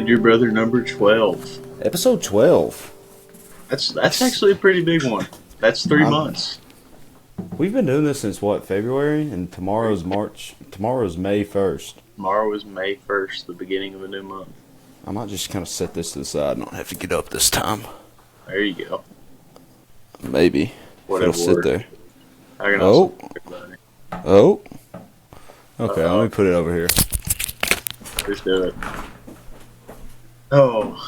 Dear Brother number 12. Episode 12. That's actually a pretty big one. That's 3 months. We've been doing this since what, February? And tomorrow's May 1st. Tomorrow is May 1st, the beginning of a new month. I might just kind of set this to the side and not have to get up this time. There you go. Maybe. Whatever. It'll sit there. I can Oh. also Okay, let me put it over here. Just do it. Oh,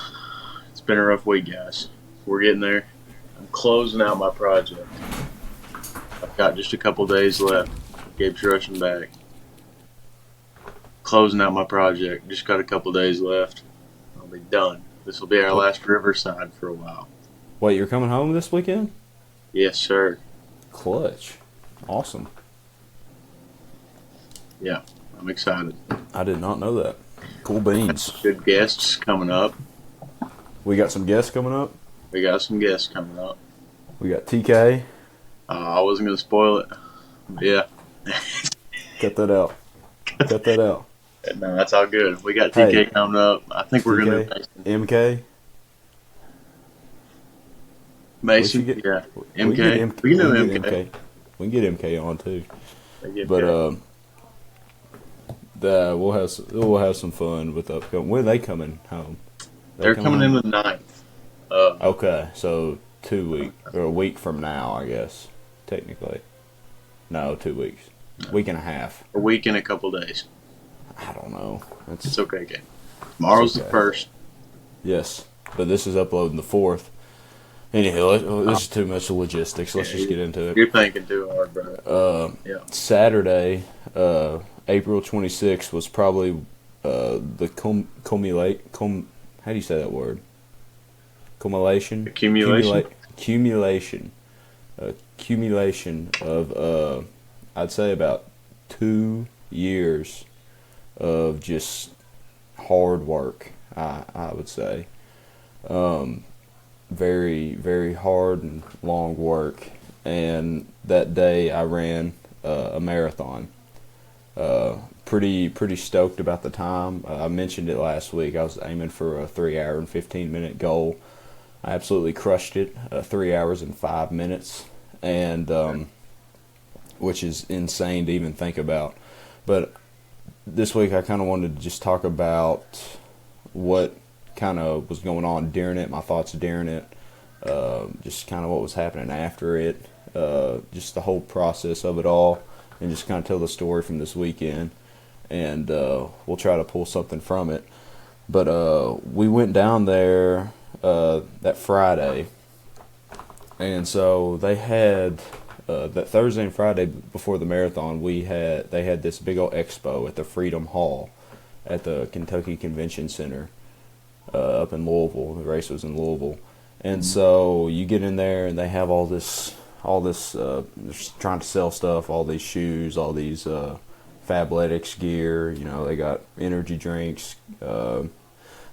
it's been a rough week, guys. We're getting there. I'm closing out my project. I've got just a couple days left. Gabe's rushing back. Closing out my project. Just got a couple days left. I'll be done. This will be our last Riverside for a while. Wait, you're coming home this weekend? Yes, sir. Clutch. Awesome. Yeah, I'm excited. I did not know that. Cool beans. Good guests coming up. We got some guests coming up. We got some guests coming up. We got TK. I wasn't going to spoil it. Yeah. Cut that out. Cut that out. No, that's all good. We got TK coming up. I think we're going to MK. Mason. Yeah. MK. We can do MK. We can get MK on too. But we'll have some fun with upcoming. When are they coming home? They're coming in the 9th. Okay, so 2 weeks or a week from now, I guess. Technically, no, 2 weeks, week and a half. A week and a couple days. I don't know. It's okay, Gabe. Tomorrow's the 1st. Yes, but this is uploading the 4th. Anyhow, this is too much logistics. Let's just get into it. You're thinking too hard, brother. Yeah. Saturday, April 26th was probably the how do you say that word? Accumulation of I'd say about 2 years of just hard work. I would say. Very, very hard and long work. And that day I ran a marathon. Pretty stoked about the time. I mentioned it last week. I was aiming for a 3 hour and 15-minute goal. I absolutely crushed it. 3 hours and 5 minutes, and which is insane to even think about. But this week I kind of wanted to just talk about what kind of was going on during it, my thoughts during it, just kind of what was happening after it, just the whole process of it all, and just kind of tell the story from this weekend, and we'll try to pull something from it. But we went down there that Friday, and so they had that Thursday and Friday before the marathon, they had this big old expo at the Freedom Hall at the Kentucky Convention Center up in Louisville. The race was in Louisville, and so you get in there and they have all this they're trying to sell stuff, all these shoes, all these Fabletics gear. You know, they got energy drinks. They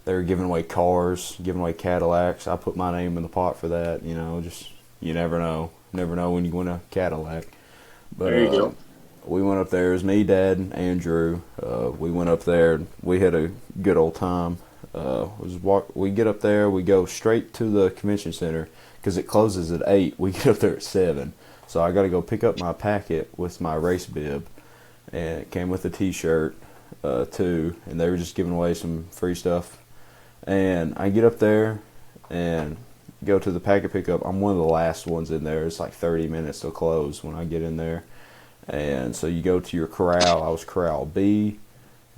were giving away cars, giving away Cadillacs. I put my name in the pot for that. You know, just you never know when you win a Cadillac. But there you go. We went up there. It was me, Dad, and Andrew. We went up there. We had a good old time. We get up there. We go straight to the convention center because it closes at 8. We get up there at 7. So I got to go pick up my packet with my race bib, and it came with a T-shirt too. And they were just giving away some free stuff. And I get up there and go to the packet pickup. I'm one of the last ones in there. It's like 30 minutes to close when I get in there. And so you go to your corral. I was corral B.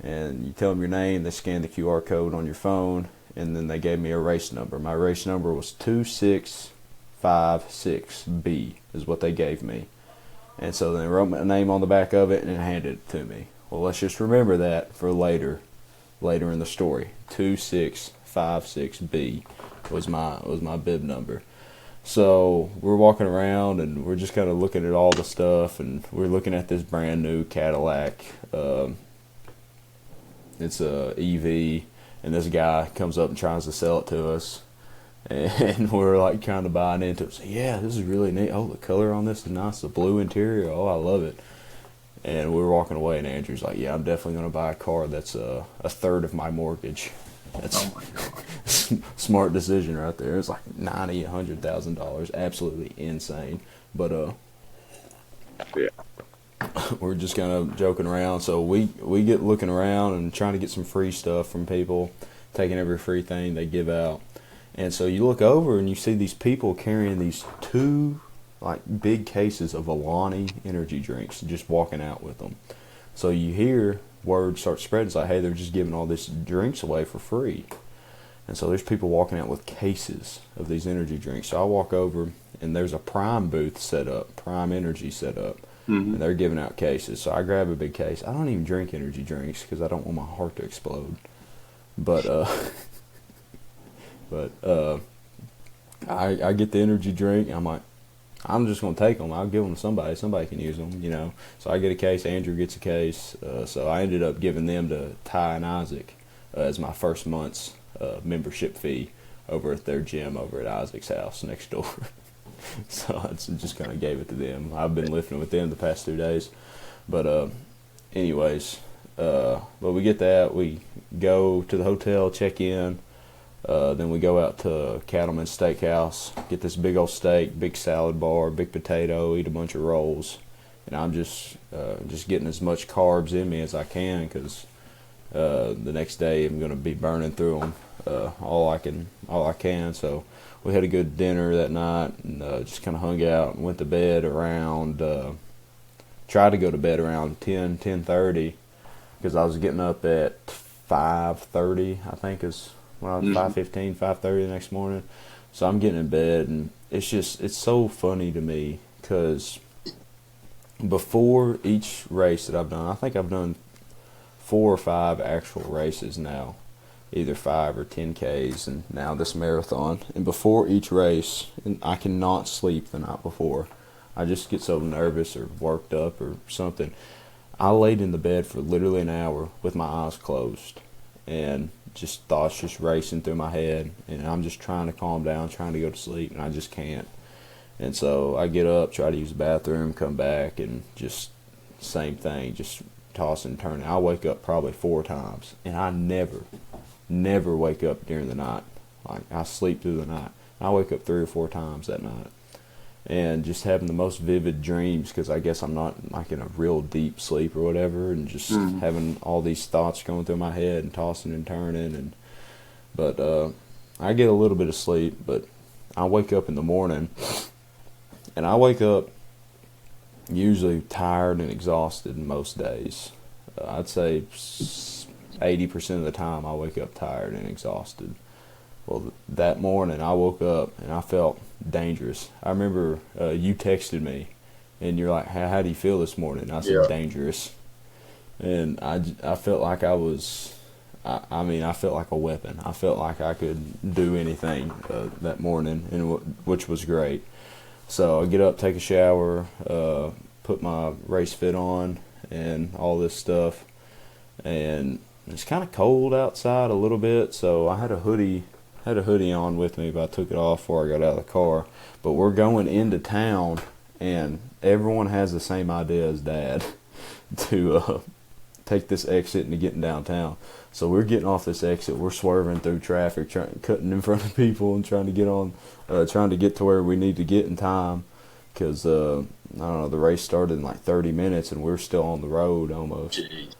And you tell them your name. They scan the QR code on your phone. And then they gave me a race number. My race number was 2656B is what they gave me. And so they wrote my name on the back of it and handed it to me. Well, let's just remember that for later in the story. 2656B was my bib number. So we're walking around and we're just kind of looking at all the stuff, and we're looking at this brand new Cadillac. It's a EV, and this guy comes up and tries to sell it to us, and we're like kind of buying into it. So yeah, this is really neat. Oh, the color on this is nice. The blue interior. Oh, I love it. And we were walking away, and Andrew's like, yeah, I'm definitely going to buy a car that's a third of my mortgage. That's Oh my god. smart decision right there. It's like $90,000, $100,000, absolutely insane. But Yeah. we're just kind of joking around. So we get looking around and trying to get some free stuff from people, taking every free thing they give out. And so you look over and you see these people carrying these two like big cases of Alani energy drinks, just walking out with them. So you hear word start spreading. It's like, hey, they're just giving all these drinks away for free. And so there's people walking out with cases of these energy drinks. So I walk over and there's a Prime booth set up, Prime Energy set up, Mm-hmm. and they're giving out cases. So I grab a big case. I don't even drink energy drinks because I don't want my heart to explode. But I get the energy drink. I'm like, I'm just gonna take them. I'll give them to somebody. Somebody can use them, you know. So I get a case. Andrew gets a case. So I ended up giving them to Ty and Isaac as my first month's membership fee over at their gym over at Isaac's house next door. So I just kind of gave it to them. I've been lifting with them the past 2 days. But anyways, but we get that. We go to the hotel, check in. Then we go out to Cattleman's Steakhouse, get this big old steak, big salad bar, big potato, eat a bunch of rolls. And I'm just getting as much carbs in me as I can because the next day I'm going to be burning through them all I can. So we had a good dinner that night and just kind of hung out and went to bed around, tried to go to bed around 10:30 because I was getting up at 5:30, I think is when I was 5:15, 5:30 the next morning. So I'm getting in bed and it's so funny to me because before each race that I've done, I think I've done 4 or 5 actual races now, either 5 or 10Ks, and now this marathon. And before each race, and I cannot sleep the night before. I just get so nervous or worked up or something. I laid in the bed for literally an hour with my eyes closed, and just thoughts just racing through my head, and I'm just trying to calm down, trying to go to sleep, and I just can't. And so I get up, try to use the bathroom, come back, and just same thing, just tossing and turning. I wake up probably 4 times, and I never wake up during the night. Like, I sleep through the night. I wake up 3 or 4 times that night, and just having the most vivid dreams because I guess I'm not like in a real deep sleep or whatever, and just having all these thoughts going through my head and tossing and turning. But I get a little bit of sleep, but I wake up in the morning, and I wake up usually tired and exhausted most days. I'd say 80% of the time I wake up tired and exhausted. Well, that morning I woke up and I felt dangerous. I remember you texted me and you're like, how do you feel this morning? And I said, dangerous. And I felt like I was, I felt like a weapon. I felt like I could do anything that morning, and which was great. So I get up, take a shower, put my race fit on and all this stuff. And it's kind of cold outside a little bit, so I had a hoodie on with me, but I took it off before I got out of the car. But we're going into town, and everyone has the same idea as Dad to take this exit into getting downtown. So we're getting off this exit, we're swerving through traffic, cutting in front of people and trying to get on, trying to get to where we need to get in time. Because, I don't know, the race started in like 30 minutes, and we're still on the road almost. Jeez.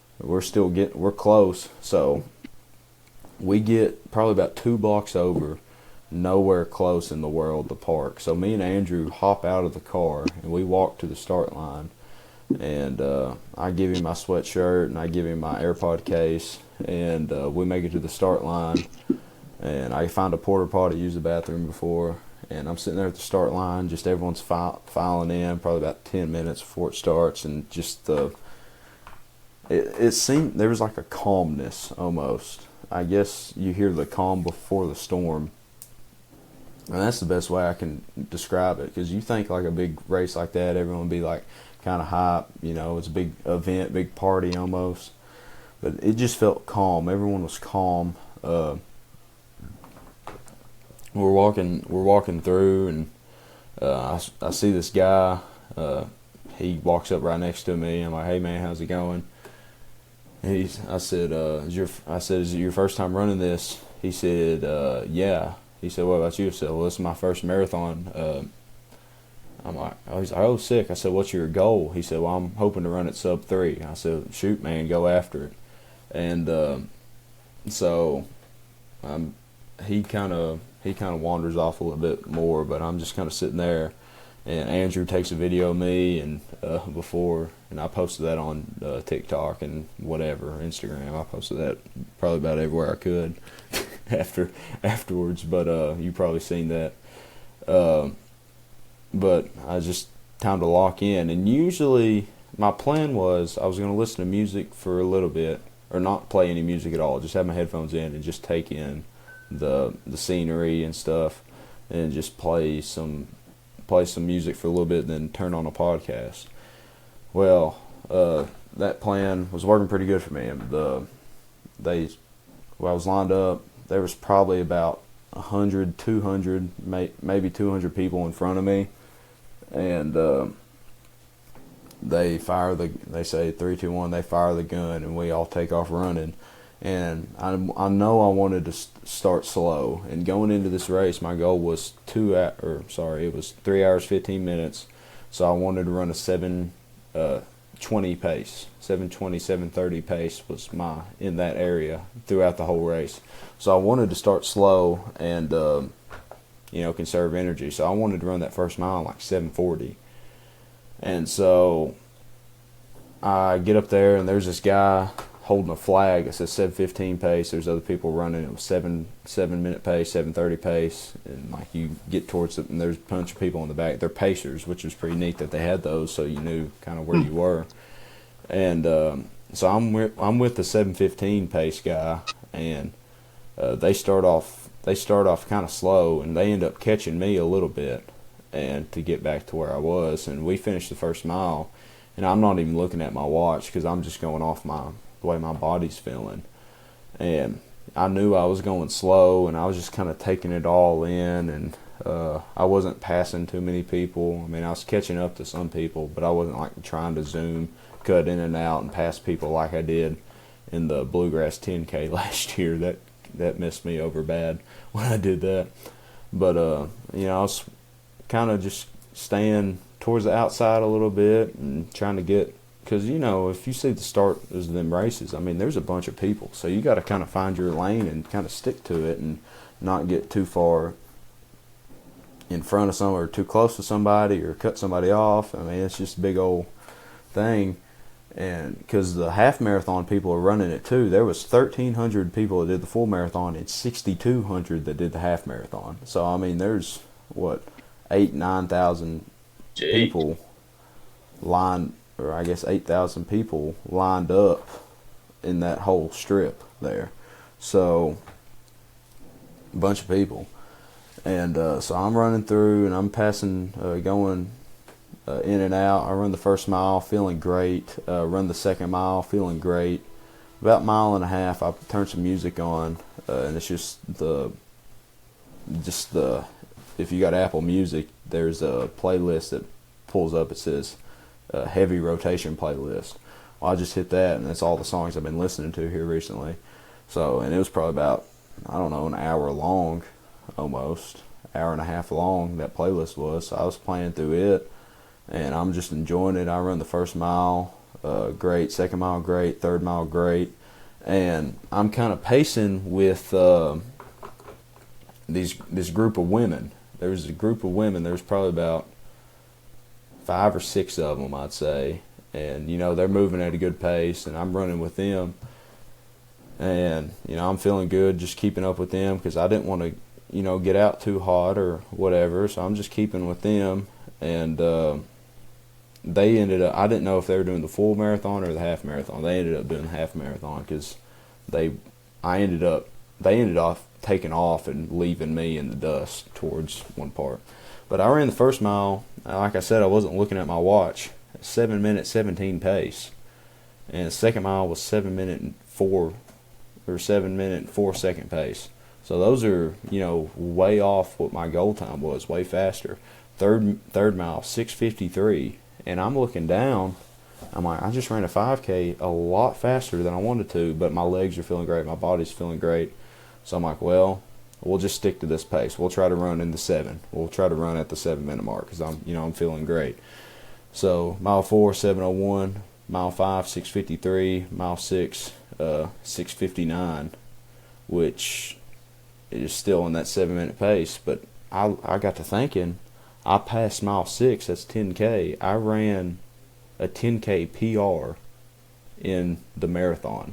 We're close. So we get probably about 2 blocks over, nowhere close in the world to park. So me and Andrew hop out of the car and we walk to the start line. And I give him my sweatshirt and I give him my AirPod case, and we make it to the start line. And I find a porta potty, use the bathroom before, and I'm sitting there at the start line. Just everyone's filing in, probably about 10 minutes before it starts, and just it seemed there was like a calmness almost. I guess you hear the calm before the storm. And that's the best way I can describe it, because you think like a big race like that, everyone would be like kind of hype, you know, it's a big event, big party almost. But it just felt calm. Everyone was calm. We're walking through, and I see this guy. He walks up right next to me. I'm like, "Hey man, how's it going?" I said, is it your first time running this? He said, yeah. He said, what about you? I said, well, this is my first marathon. I'm like, oh, he's like, oh, sick. I said, what's your goal? He said, well, I'm hoping to run it sub 3. I said, shoot, man, go after it. And so he kind of wanders off a little bit more, but I'm just kind of sitting there. And Andrew takes a video of me and before, and I posted that on TikTok and whatever, Instagram. I posted that probably about everywhere I could afterwards, but you probably seen that. But I just time to lock in, and usually my plan was I was going to listen to music for a little bit, or not play any music at all, just have my headphones in and just take in the scenery and stuff, and just play some music for a little bit, then turn on a podcast. Well, that plan was working pretty good for me. When I was lined up, there was probably about 100, 200, maybe 200 people in front of me, and they say 3, 2, 1, they fire the gun, and we all take off running. And I know I wanted to start slow. And going into this race, my goal was 3 hours 15 minutes. So I wanted to run a 7:20 pace, 7:20, 7:30 pace was in that area throughout the whole race. So I wanted to start slow and conserve energy. So I wanted to run that first mile like 7:40. And so I get up there, and there's this guy holding a flag that says 7:15 pace. There's other people running. It was 7-minute pace, 7:30 pace, and like you get towards it, and there's a bunch of people in the back. They're pacers, which was pretty neat that they had those, so you knew kind of where you were. And so I'm with the 7:15 pace guy, and they start off kind of slow, and they end up catching me a little bit, and to get back to where I was, and we finished the first mile, and I'm not even looking at my watch because I'm just going off the way my body's feeling. And I knew I was going slow, and I was just kind of taking it all in, and I wasn't passing too many people. I mean, I was catching up to some people, but I wasn't like trying to zoom, cut in and out, and pass people like I did in the Bluegrass 10K last year. That messed me over bad when I did that. But I was kind of just staying towards the outside a little bit and trying to get, because if you see the start of them races, I mean, there's a bunch of people, so you got to kind of find your lane and kind of stick to it and not get too far in front of someone or too close to somebody or cut somebody off. I mean, it's just a big old thing. And because the half marathon people are running it too, there was 1,300 people that did the full marathon and 6,200 that did the half marathon. So I mean, there's 9,000 people lined, or I guess 8,000 people lined up in that whole strip there. So a bunch of people. And so I'm running through, and I'm passing, going in and out. I run the first mile feeling great, run the second mile feeling great. About a mile and a half, I turn some music on, and it's just the if you got Apple Music, there's a playlist that pulls up. It says heavy rotation playlist. Well, I just hit that, and that's all the songs I've been listening to here recently. So, and it was probably about, I don't know, an hour long, almost hour and a half long, that playlist was. So I was playing through it, and I'm just enjoying it. I run the first mile great, second mile great, third mile great, and I'm kind of pacing with this group of women. There was a group of women. There was probably about 5 or 6 of them, I'd say, and they're moving at a good pace, and I'm running with them, and I'm feeling good, just keeping up with them because I didn't want to get out too hot or whatever, so I'm just keeping with them. And they ended up, I didn't know if they were doing the full marathon or the half marathon. They ended up doing the half marathon because they ended off taking off and leaving me in the dust towards one part. But I ran the first mile, like I said, I wasn't looking at my watch, 7-minute 17 pace, and the second mile was 7-minute 4 second pace. So those are way off what my goal time was, way faster. Third mile 6:53, and I'm looking down, I'm like, I just ran a 5K a lot faster than I wanted to, but my legs are feeling great, my body's feeling great. So I'm like, well, we'll just stick to this pace. We'll try to run in the 7. We'll try to run at the 7-minute mark because I'm feeling great. So mile 4, 7:01, mile 5, 6:53, mile 6, 6:59, which is still in that 7-minute pace. But I got to thinking, I passed mile 6, that's 10K. I ran a 10K PR in the marathon.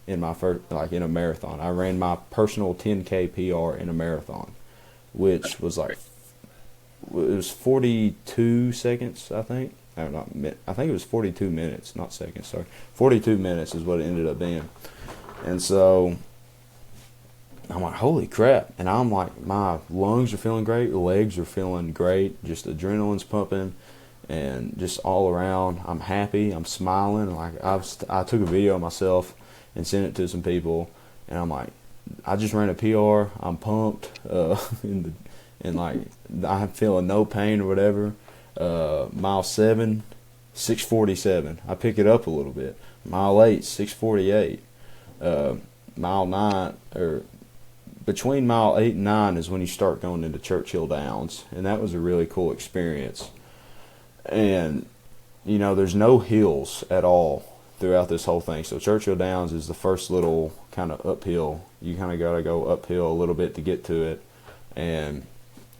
In my first, in a marathon, I ran my personal 10K PR in a marathon, which was it was 42 seconds, I think. I think it was 42 minutes, not seconds. Sorry, 42 minutes is what it ended up being. And so I'm like, holy crap! And I'm like, my lungs are feeling great, legs are feeling great, just adrenaline's pumping. And just all around, I'm happy. I'm smiling. I took a video of myself and sent it to some people, and I'm like, I just ran a PR. I'm pumped, and I'm feeling no pain or whatever. Mile 7, 6:47. I pick it up a little bit. Mile 8, 6:48. Mile 9, or between mile 8 and 9 is when you start going into Churchill Downs, and that was a really cool experience. And, there's no hills at all throughout this whole thing. So Churchill Downs is the first little kind of uphill. You kind of got to go uphill a little bit to get to it. And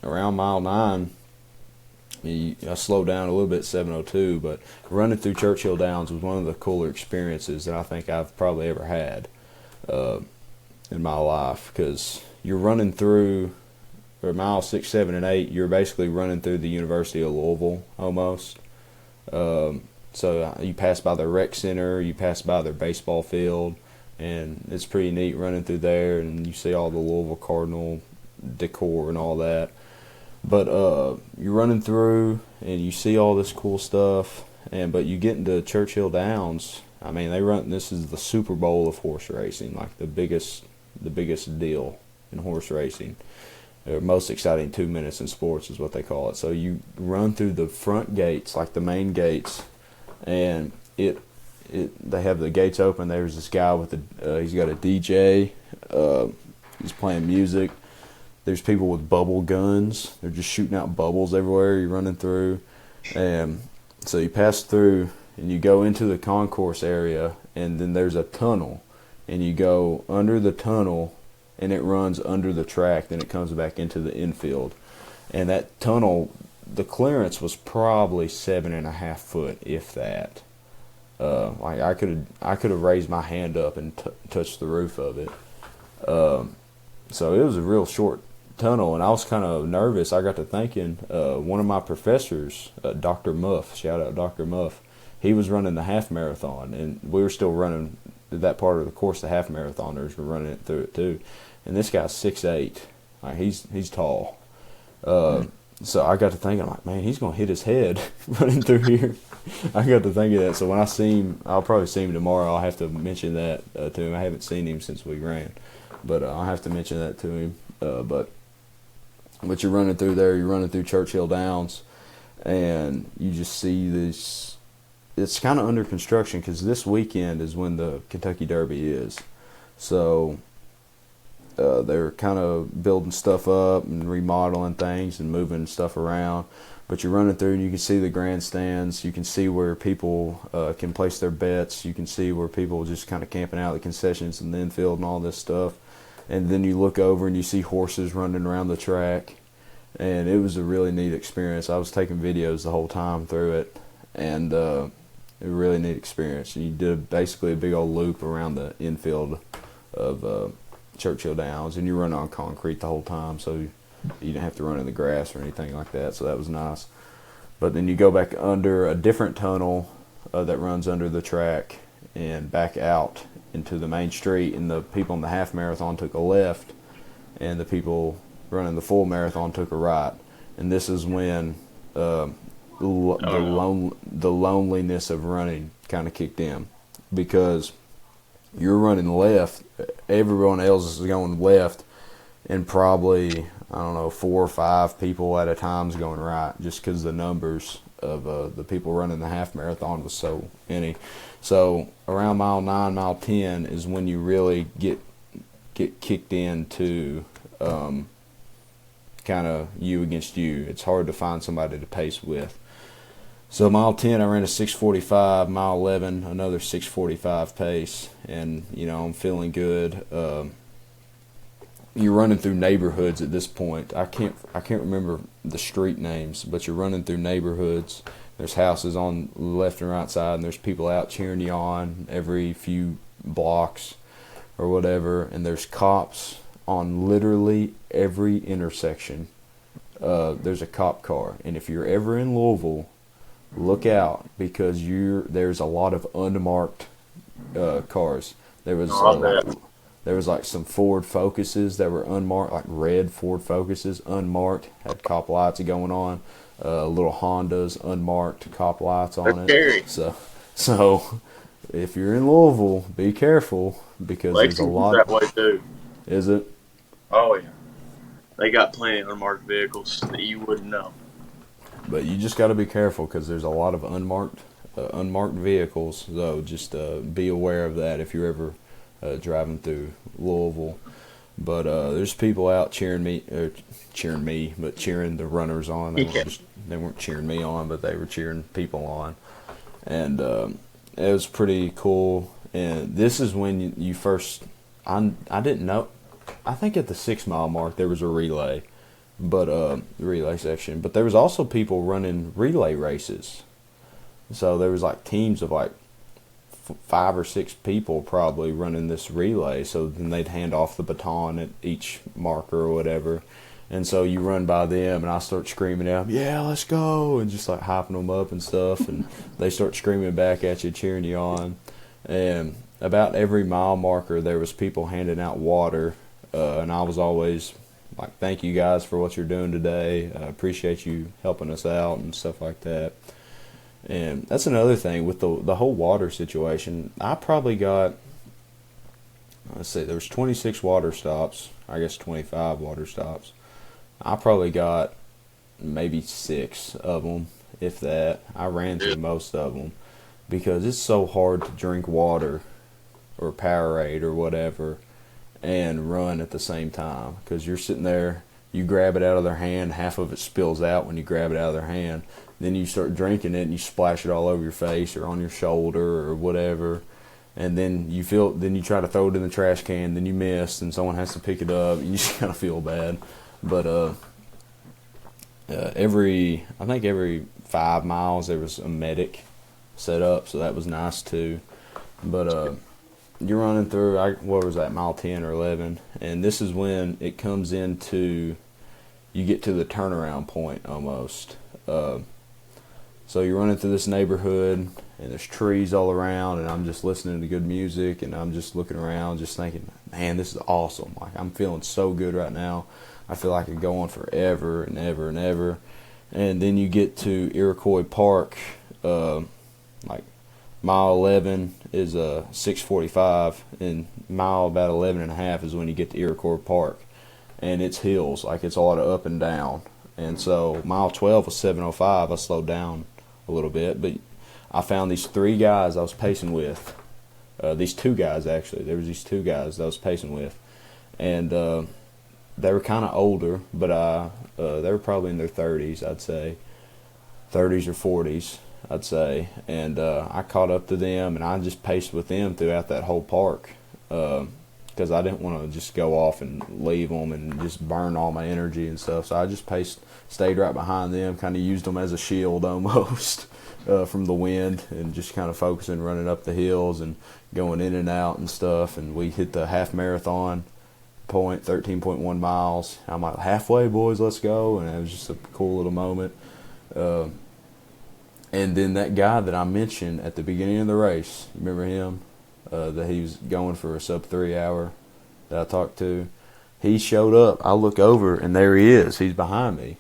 around mile 9, I slowed down a little bit, 7:02. But running through Churchill Downs was one of the cooler experiences that I think I've probably ever had in my life. Because you're running through, or mile 6, 7, and 8, you're basically running through the University of Louisville almost. So you pass by the rec center, you pass by their baseball field, and it's pretty neat running through there, and you see all the Louisville Cardinal decor and all that. But you're running through, and you see all this cool stuff, but you get into Churchill Downs. I mean, this is the Super Bowl of horse racing, like the biggest deal in horse racing. Or most exciting 2 minutes in sports is what they call it. So you run through the front gates, like the main gates, and they have the gates open. There's this guy with he's got a DJ. He's playing music. There's people with bubble guns. They're just shooting out bubbles everywhere. You're running through, and so you pass through and you go into the concourse area, and then there's a tunnel, and you go under the tunnel. And it runs under the track, then it comes back into the infield. And that tunnel, the clearance was probably 7.5 foot, if that. I could have raised my hand up and touched the roof of it. So it was a real short tunnel, and I was kind of nervous. I got to thinking, one of my professors, Dr. Muff, shout out Dr. Muff, he was running the half marathon, and we were still running that part of the course. The half marathoners were running it through it too. And this guy's 6'8". He's tall. So I got to thinking, I'm like, man, he's going to hit his head running through here. I got to think of that. So when I see him, I'll probably see him tomorrow. I'll have to mention that to him. I haven't seen him since we ran. But I'll have to mention that to him. But you're running through there. You're running through Churchill Downs. And you just see this. It's kind of under construction because this weekend is when the Kentucky Derby is. So they're kind of building stuff up and remodeling things and moving stuff around. But you're running through and you can see the grandstands. You can see where people can place their bets. You can see where people just kind of camping out, the concessions and the infield and all this stuff. And then you look over and you see horses running around the track. And it was a really neat experience. I was taking videos the whole time through it. And it was a really neat experience. And you did basically a big old loop around the infield of Churchill Downs, and you run on concrete the whole time, so you didn't have to run in the grass or anything like that, so that was nice. But then you go back under a different tunnel that runs under the track and back out into the main street, and the people in the half marathon took a left, and the people running the full marathon took a right. And this is when the loneliness of running kind of kicked in, because you're running left, everyone else is going left, and probably, 4 or 5 people at a time is going right, just because the numbers of the people running the half marathon was so many. So around mile 9, mile 10 is when you really get kicked into kind of you against you. It's hard to find somebody to pace with. So mile 10, I ran a 6:45. Mile 11, another 6:45 pace, and I'm feeling good. You're running through neighborhoods at this point. I can't remember the street names, but you're running through neighborhoods. There's houses on the left and right side, and there's people out cheering you on every few blocks or whatever. And there's cops on literally every intersection. There's a cop car, and if you're ever in Louisville, look out, because there's a lot of unmarked cars. There was like some Ford Focuses that were unmarked, like red Ford Focuses, unmarked, had cop lights going on. Little Hondas, unmarked, cop lights on it. Scary. So if you're in Louisville, be careful, because there's a lot. That way too. Is it? Oh yeah. They got plenty of unmarked vehicles that you wouldn't know. But you just got to be careful, because there's a lot of unmarked vehicles. So just be aware of that if you're ever driving through Louisville. But there's people out cheering the runners on. They weren't cheering me on, but they were cheering people on, and it was pretty cool. And this is when you first. I didn't know. I think at the 6 mile mark there was a relay. But the relay section. But there was also people running relay races. So there was like teams of like 5 or 6 people probably running this relay. So then they'd hand off the baton at each marker or whatever. And so you run by them, and I start screaming at them, "Yeah, let's go!" and just like hyping them up and stuff. And they start screaming back at you, cheering you on. And about every mile marker, there was people handing out water, and I was always like, "Thank you guys for what you're doing today. I appreciate you helping us out," and stuff like that. And that's another thing with the whole water situation. I probably got, let's see, there was 26 water stops. I guess 25 water stops. I probably got maybe 6 of them, if that. I ran through most of them, because it's so hard to drink water or Powerade or whatever and run at the same time, because you're sitting there, you grab it out of their hand, half of it spills out when you grab it out of their hand, then you start drinking it and you splash it all over your face or on your shoulder or whatever, and then you try to throw it in the trash can, then you miss, and someone has to pick it up, and you just kind of feel bad. But every 5 miles there was a medic set up, so that was nice too. But you're running through, what was that, mile 10 or 11, and this is when it comes into, you get to the turnaround point almost. So you're running through this neighborhood, and there's trees all around, and I'm just listening to good music, and I'm just looking around, just thinking, man, this is awesome. Like, I'm feeling so good right now. I feel like I could go on forever and ever and ever. And then you get to Iroquois Park, like mile 11 is 6:45, and mile about 11 and a half is when you get to Iroquois Park, and it's hills, like it's a lot of up and down. And so mile 12 was 7:05. I slowed down a little bit, but I found these 3 guys I was pacing with. These 2 guys, actually. There was these 2 guys that I was pacing with, and they were kind of older, but they were probably in their 30s, I'd say, 30s or 40s. I'd say, and I caught up to them, and I just paced with them throughout that whole park, because I didn't want to just go off and leave them and just burn all my energy and stuff. So I just stayed right behind them, kind of used them as a shield almost from the wind, and just kind of focusing, running up the hills and going in and out and stuff. And we hit the half marathon point, 13.1 miles. I'm like, halfway, boys, let's go. And it was just a cool little moment. And then that guy that I mentioned at the beginning of the race, remember him? That he was going for a sub-3 hour that I talked to. He showed up. I look over, and there he is. He's behind me.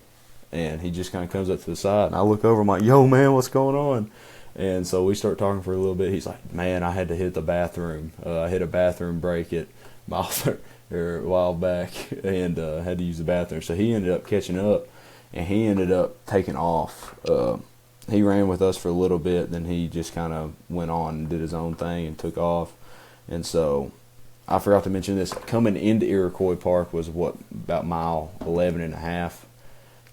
And he just kind of comes up to the side. And I look over. I'm like, yo, man, what's going on? And so we start talking for a little bit. He's like, man, I had to hit the bathroom. I hit a bathroom break at a while back and had to use the bathroom. So he ended up catching up, and he ended up taking off. he ran with us for a little bit, then he just kind of went on and did his own thing and took off. And so I forgot to mention this. Coming into Iroquois Park was about mile 11 and a half.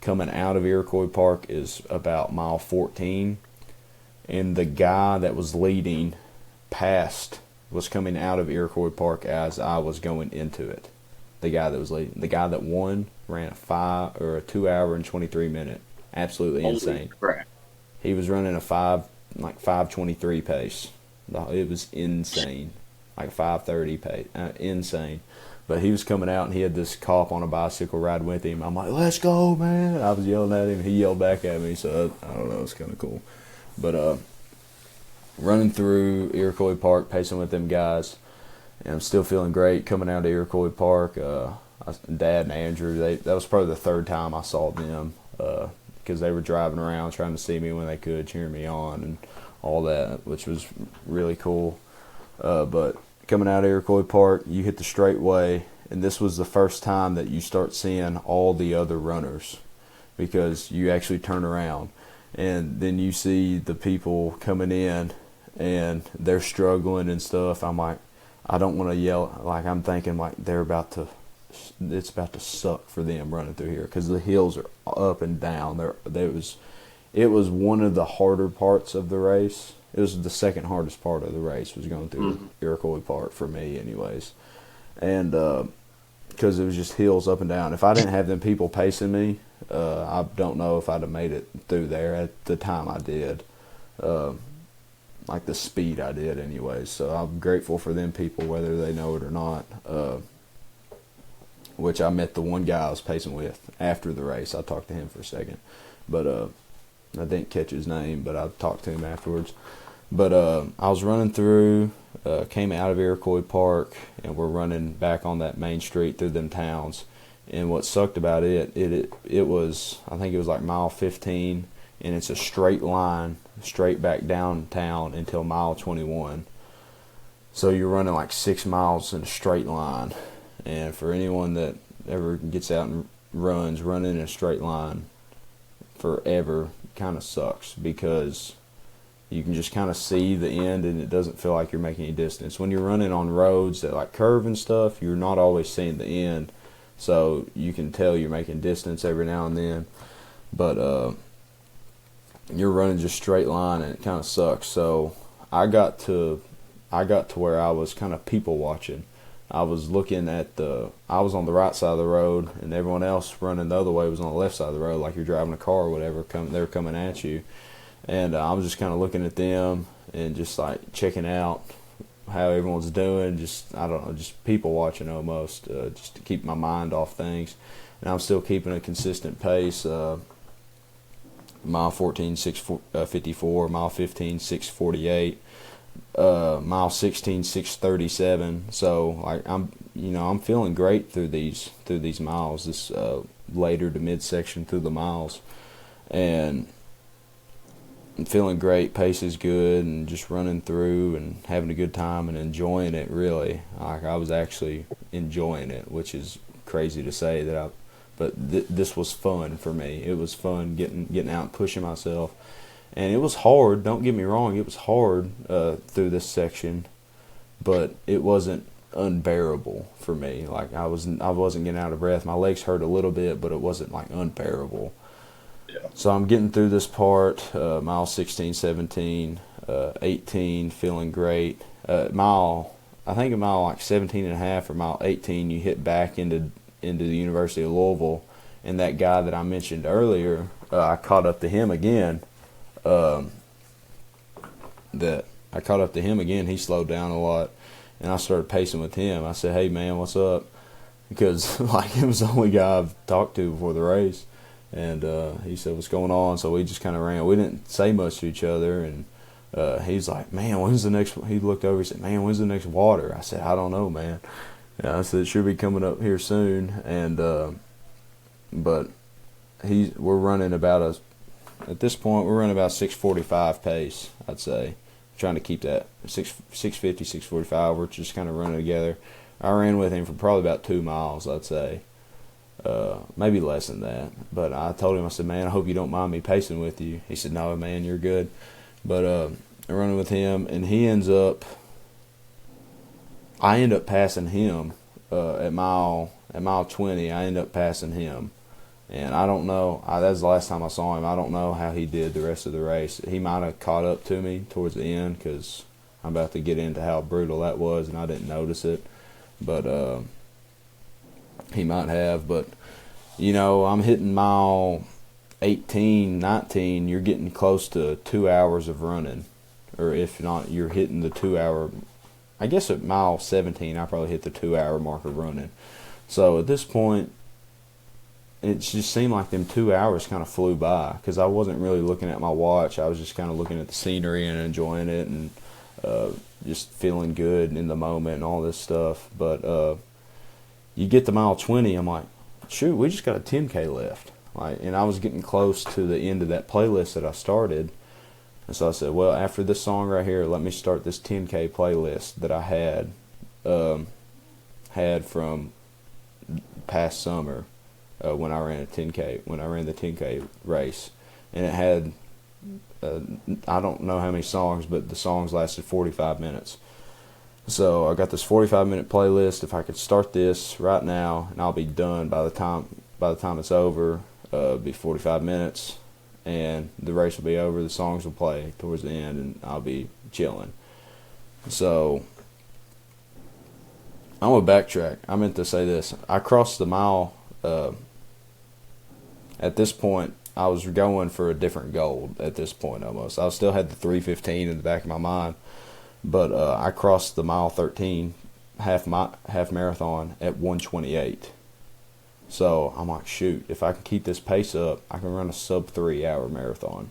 Coming out of Iroquois Park is about mile 14. And the guy that was leading was coming out of Iroquois Park as I was going into it. The guy that was leading. The guy that won ran a 2 hour and 23 minute. Absolutely insane. Crap. He was running a 5:23 pace. It was insane. Like 5:30 pace. Insane. But he was coming out and he had this cop on a bicycle riding with him. I'm like, let's go, man. I was yelling at him. He yelled back at me. So I don't know. It's kind of cool. But running through Iroquois Park, pacing with them guys. And I'm still feeling great coming out of Iroquois Park. Dad and Andrew, that was probably the third time I saw them. Because they were driving around trying to see me when they could, cheering me on and all that, which was really cool. But coming out of Iroquois Park, you hit the straightaway, and this was the first time that you start seeing all the other runners because you actually turn around, and then you see the people coming in, and they're struggling and stuff. I'm like, I don't want to yell. Like, I'm thinking, like, it's about to suck for them running through here because the hills are up and down. It was one of the harder parts of the race. It was the second hardest part of the race was going through Iroquois Park for me anyways. And because it was just hills up and down. If I didn't have them people pacing me, I don't know if I'd have made it through there at the time I did. Like the speed I did anyways. So I'm grateful for them people whether they know it or not. Which I met the one guy I was pacing with after the race. I talked to him for a second. But I didn't catch his name, but I talked to him afterwards. But I was running through, came out of Iroquois Park, and we're running back on that main street through them towns. And what sucked about it was, I think it was like mile 15, and it's a straight line, straight back downtown until mile 21. So you're running like 6 miles in a straight line. And for anyone that ever gets out and running in a straight line forever kind of sucks because you can just kind of see the end and it doesn't feel like you're making any distance. When you're running on roads that like curve and stuff, you're not always seeing the end. So you can tell you're making distance every now and then. But you're running just straight line and it kind of sucks. So I got to where I was kind of people watching. I was looking I was on the right side of the road, and everyone else running the other way was on the left side of the road, like you're driving a car or whatever. They're coming at you, and I was just kind of looking at them and just like checking out how everyone's doing. Just I don't know, just people watching almost, just to keep my mind off things. And I'm still keeping a consistent pace. Mile 14, 6:54, mile 15, 6:48. Mile 16, 6:37. So like I'm feeling great through these miles. This later to midsection through the miles, and I'm feeling great. Pace is good, and just running through and having a good time and enjoying it. Really, like I was actually enjoying it, which is crazy to say that but this was fun for me. It was fun getting out and pushing myself. And it was hard, don't get me wrong, it was hard through this section, but it wasn't unbearable for me. Like I wasn't getting out of breath. My legs hurt a little bit, but it wasn't like unbearable. Yeah. So I'm getting through this part, mile 16, 17, 18, feeling great. I think at mile like 17 and a half or mile 18, you hit back into the University of Louisville, and that guy that I mentioned earlier, I caught up to him again. He slowed down a lot, and I started pacing with him. I said, "Hey man, what's up?" Because like it was the only guy I've talked to before the race, and he said, "What's going on?" So we just kind of ran. We didn't say much to each other, and he's like, "Man, when's the next?" He looked over. He said, "Man, when's the next water?" I said, "I don't know, man." I said, "It should be coming up here soon," and but we're running about at this point, we're running about 6:45 pace, I'd say. Trying to keep that 6:50, 6:45. We're just kind of running together. I ran with him for probably about 2 miles, I'd say. maybe less than that. But I told him, I said, man, I hope you don't mind me pacing with you. He said, no, man, you're good. But I'm running with him, and I end up passing him at mile 20. I end up passing him. And I don't know, that's the last time I saw him. I don't know how he did the rest of the race. He might have caught up to me towards the end, because I'm about to get into how brutal that was, and I didn't notice it. But he might have. But, I'm hitting mile 18, 19. You're getting close to 2 hours of running. Or if not, you're hitting the 2 hour. I guess at mile 17, I probably hit the 2 hour mark of running. So at this point, it just seemed like them 2 hours kind of flew by, because I wasn't really looking at my watch. I was just kind of looking at the scenery and enjoying it, and just feeling good in the moment and all this stuff. But you get to mile 20, I'm like, shoot, we just got a 10K left. And I was getting close to the end of that playlist that I started. And so I said, well, after this song right here, let me start this 10K playlist that I had from past summer. When I ran the 10K race, and it had I don't know how many songs, but the songs lasted 45 minutes. So I got this 45-minute playlist. If I could start this right now, and I'll be done by the time it's over, be 45 minutes, and the race will be over. The songs will play towards the end, and I'll be chilling. So I'm gonna backtrack. I meant to say this. I crossed the mile. At this point, I was going for a different goal at this point almost. I still had the 3:15 in the back of my mind, but I crossed the mile 13 half marathon at 1:28. So I'm like, shoot, if I can keep this pace up, I can run a sub 3 hour marathon.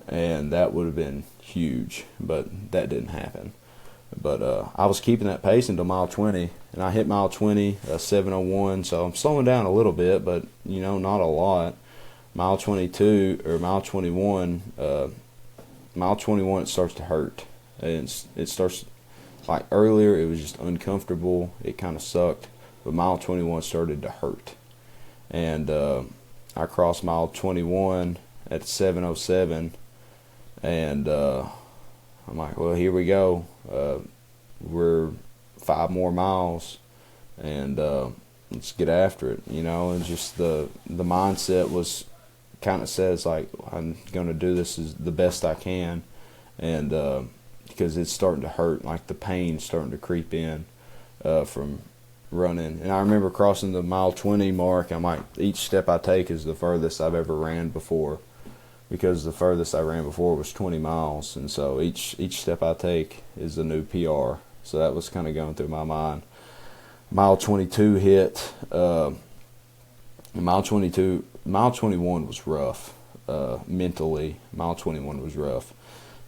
And that would have been huge, but that didn't happen. But I was keeping that pace until mile 20, and I hit mile 20, 7:01, so I'm slowing down a little bit, but, not a lot. Mile 22, or mile 21, it starts to hurt. And it starts, like earlier, it was just uncomfortable. It kind of sucked, but mile 21 started to hurt. And I crossed mile 21 at 7:07, and I'm like, well, here we go. We're 5 more miles, and let's get after it, and just the mindset was kind of says, like, I'm going to do this as the best I can, and because it's starting to hurt, like the pain's starting to creep in from running. And I remember crossing the mile 20 mark, I'm like, each step I take is the furthest I've ever ran before, because the furthest I ran before was 20 miles, and so each step I take is a new PR. So that was kind of going through my mind. Mile 22 hit. Mile 21 was rough mentally. Mile 21 was rough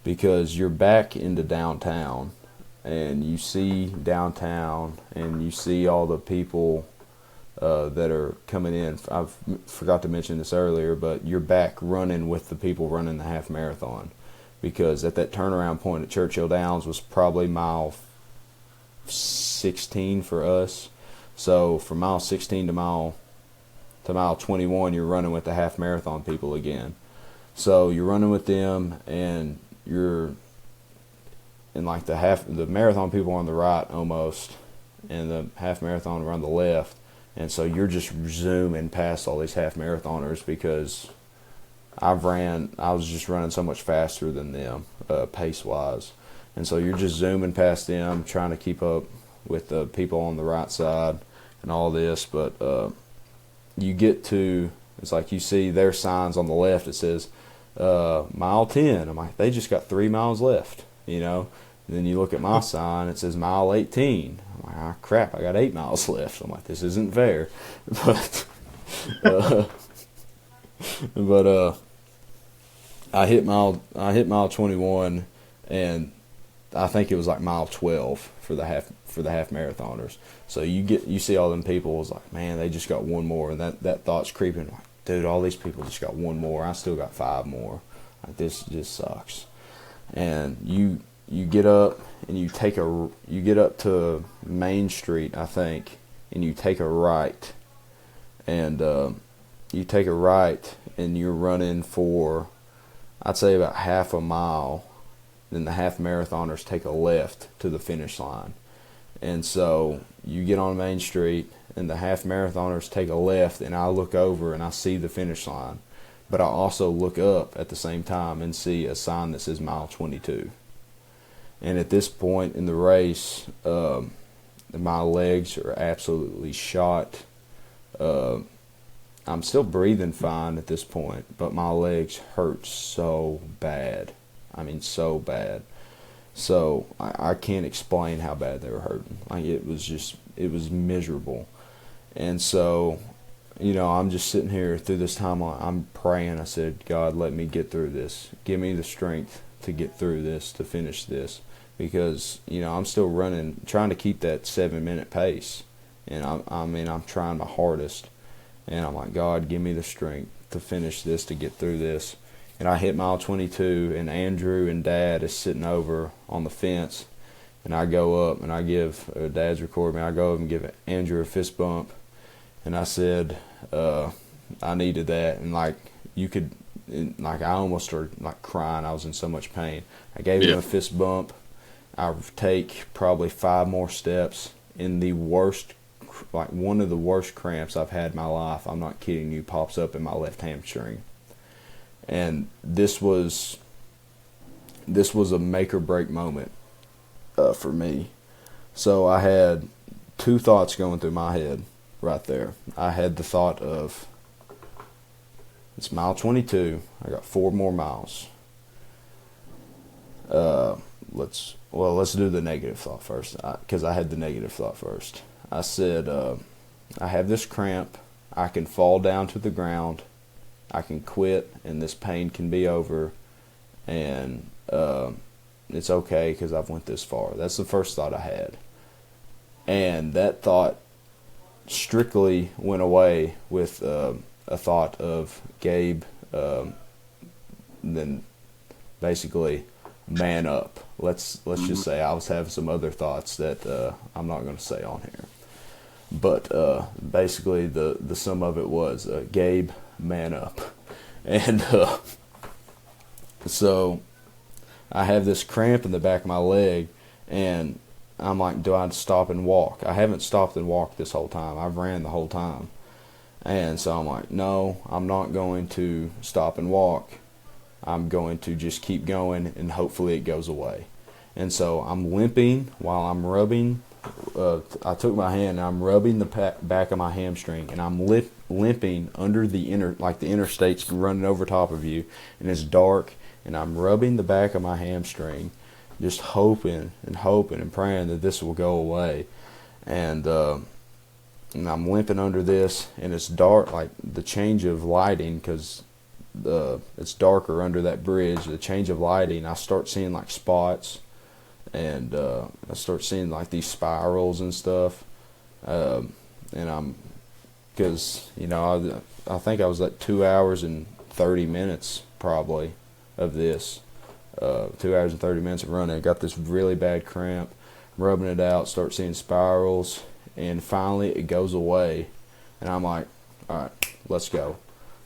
because you're back into downtown, and you see downtown, and you see all the people that are coming in. I forgot to mention this earlier, but you're back running with the people running the half marathon, because at that turnaround point at Churchill Downs was probably mile 16 for us. So from mile 16 to mile 21, you're running with the half marathon people again. So you're running with them, and you're in like the marathon people on the right almost, and the half marathon are on the left. And so you're just zooming past all these half marathoners, because I was just running so much faster than them, pace wise. And so you're just zooming past them, trying to keep up with the people on the right side and all this. But you get to, it's like you see their signs on the left. It says mile 10. I'm like, they just got 3 miles left, And then you look at my sign, it says mile 18. I'm like, ah, crap, I got 8 miles left. I'm like, this isn't fair. But I hit mile 21, and I think it was like mile 12 for the half marathoners. So you see all them people, was like, man, they just got one more, and that thought's creeping, like, dude, all these people just got one more. I still got 5 more. Like, this just sucks. And you get up, and you get up to Main Street, I think, and you take a right, and you take a right, and you're running for, I'd say, about half a mile. Then the half marathoners take a left to the finish line. And so you get on Main Street, and the half marathoners take a left, and I look over and I see the finish line. But I also look up at the same time and see a sign that says mile 22. And at this point in the race, my legs are absolutely shot. I'm still breathing fine at this point, but my legs hurt so bad. I mean, so bad. So I can't explain how bad they were hurting. Like, it was miserable. And so, I'm just sitting here through this time. I'm praying. I said, God, let me get through this. Give me the strength to get through this, to finish this. Because, I'm still running, trying to keep that 7-minute pace. And I'm trying my hardest. And I'm like, God, give me the strength to finish this, to get through this. And I hit mile 22, and Andrew and Dad is sitting over on the fence. And I go up, and I give, Dad's recording me, I go up and give Andrew a fist bump. And I said, I needed that. And I almost started crying. I was in so much pain. I gave him a fist bump. I take probably 5 more steps. In the worst, one of the worst cramps I've had in my life, I'm not kidding you, pops up in my left hamstring. And this was a make or break moment for me. So I had 2 thoughts going through my head right there. I had the thought of, it's mile 22. I got 4 more miles. Let's do the negative thought first, because I had the negative thought first. I said, I have this cramp. I can fall down to the ground. I can quit, and this pain can be over, and it's okay because I've went this far. That's the first thought I had. And that thought strictly went away with a thought of Gabe, then basically, man up. Let's just say I was having some other thoughts that I'm not going to say on here. But basically, the sum of it was, Gabe, man up. And so I have this cramp in the back of my leg, and I'm like, do I stop and walk? I haven't stopped and walked this whole time. I've ran the whole time. And so I'm like, no, I'm not going to stop and walk. I'm going to just keep going, and hopefully it goes away. And so I'm limping while I'm rubbing. I took my hand and I'm rubbing the back of my hamstring, and I'm limping under the interstate's running over top of you, and it's dark, and I'm rubbing the back of my hamstring, just hoping and praying that this will go away. And I'm limping under this, and it's dark, like the change of lighting, because it's darker under that bridge. The change of lighting, I start seeing spots. And I start seeing these spirals and stuff, and because I think I was 2 hours and 30 minutes probably of this, 2 hours and 30 minutes of running. I got this really bad cramp, rubbing it out, start seeing spirals, and finally it goes away, and I'm like, all right, let's go.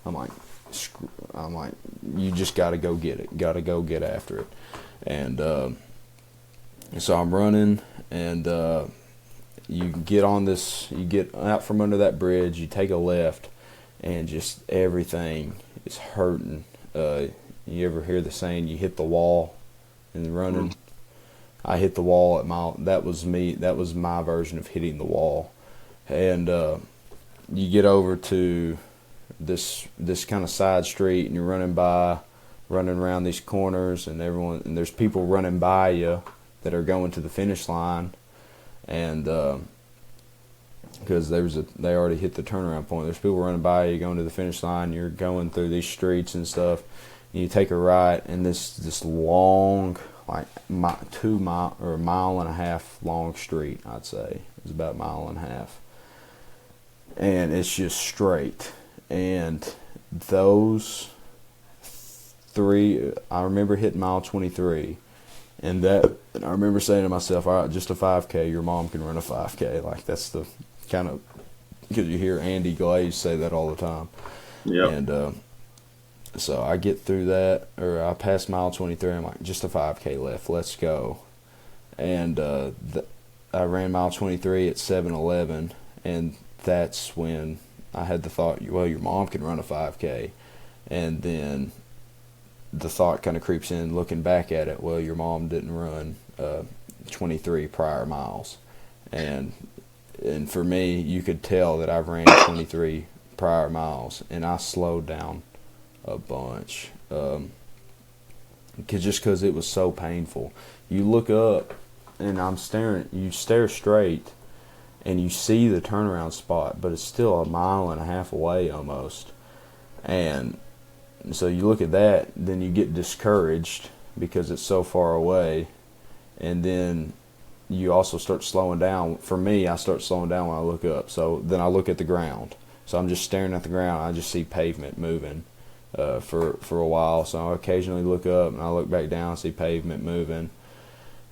I'm like, you just got to go get it, got to go get after it, and so I'm running, and you get out from under that bridge, you take a left, and just everything is hurting. You ever hear the saying, you hit the wall in running? Mm-hmm. I hit the wall that was me, that was my version of hitting the wall. And you get over to this kind of side street, and you're running around these corners, and there's people running by you that are going to the finish line, and because they already hit the turnaround point. There's people running by you going to the finish line. You're going through these streets and stuff, and you take a right, and this long, 2 mile or a mile and a half long street, I'd say it's about a mile and a half, and it's just straight. And those 3, I remember hitting mile 23. And I remember saying to myself, all right, just a 5K, your mom can run a 5K. That's the kind of because you hear Andy Glaze say that all the time. Yep. And so I get through that, or I pass mile 23. I'm like, just a 5K left. Let's go. And I ran mile 23 at 7:11, and that's when I had the thought, well, your mom can run a 5K. And then the thought kind of creeps in, looking back at it, well, your mom didn't run 23 prior miles. And for me, you could tell that I've ran 23 prior miles, and I slowed down a bunch. Just because it was so painful. You look up, and you stare straight, and you see the turnaround spot, but it's still a mile and a half away almost. And so you look at that, then you get discouraged because it's so far away, and then you also start slowing down. For me, I start slowing down when I look up. So then I look at the ground. So I'm just staring at the ground. I just see pavement moving for a while. So I occasionally look up, and I look back down, see pavement moving,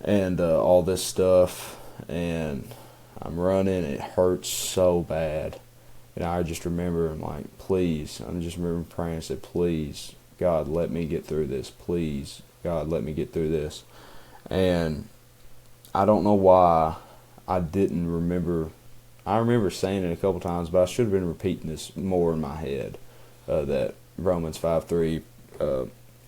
and all this stuff. And I'm running. It hurts so bad. And I just remember, I'm like, please. I just remember praying and said, please, God, let me get through this. Please, God, let me get through this. And I don't know why I didn't remember. I remember saying it a couple times, but I should have been repeating this more in my head, that Romans 5:3,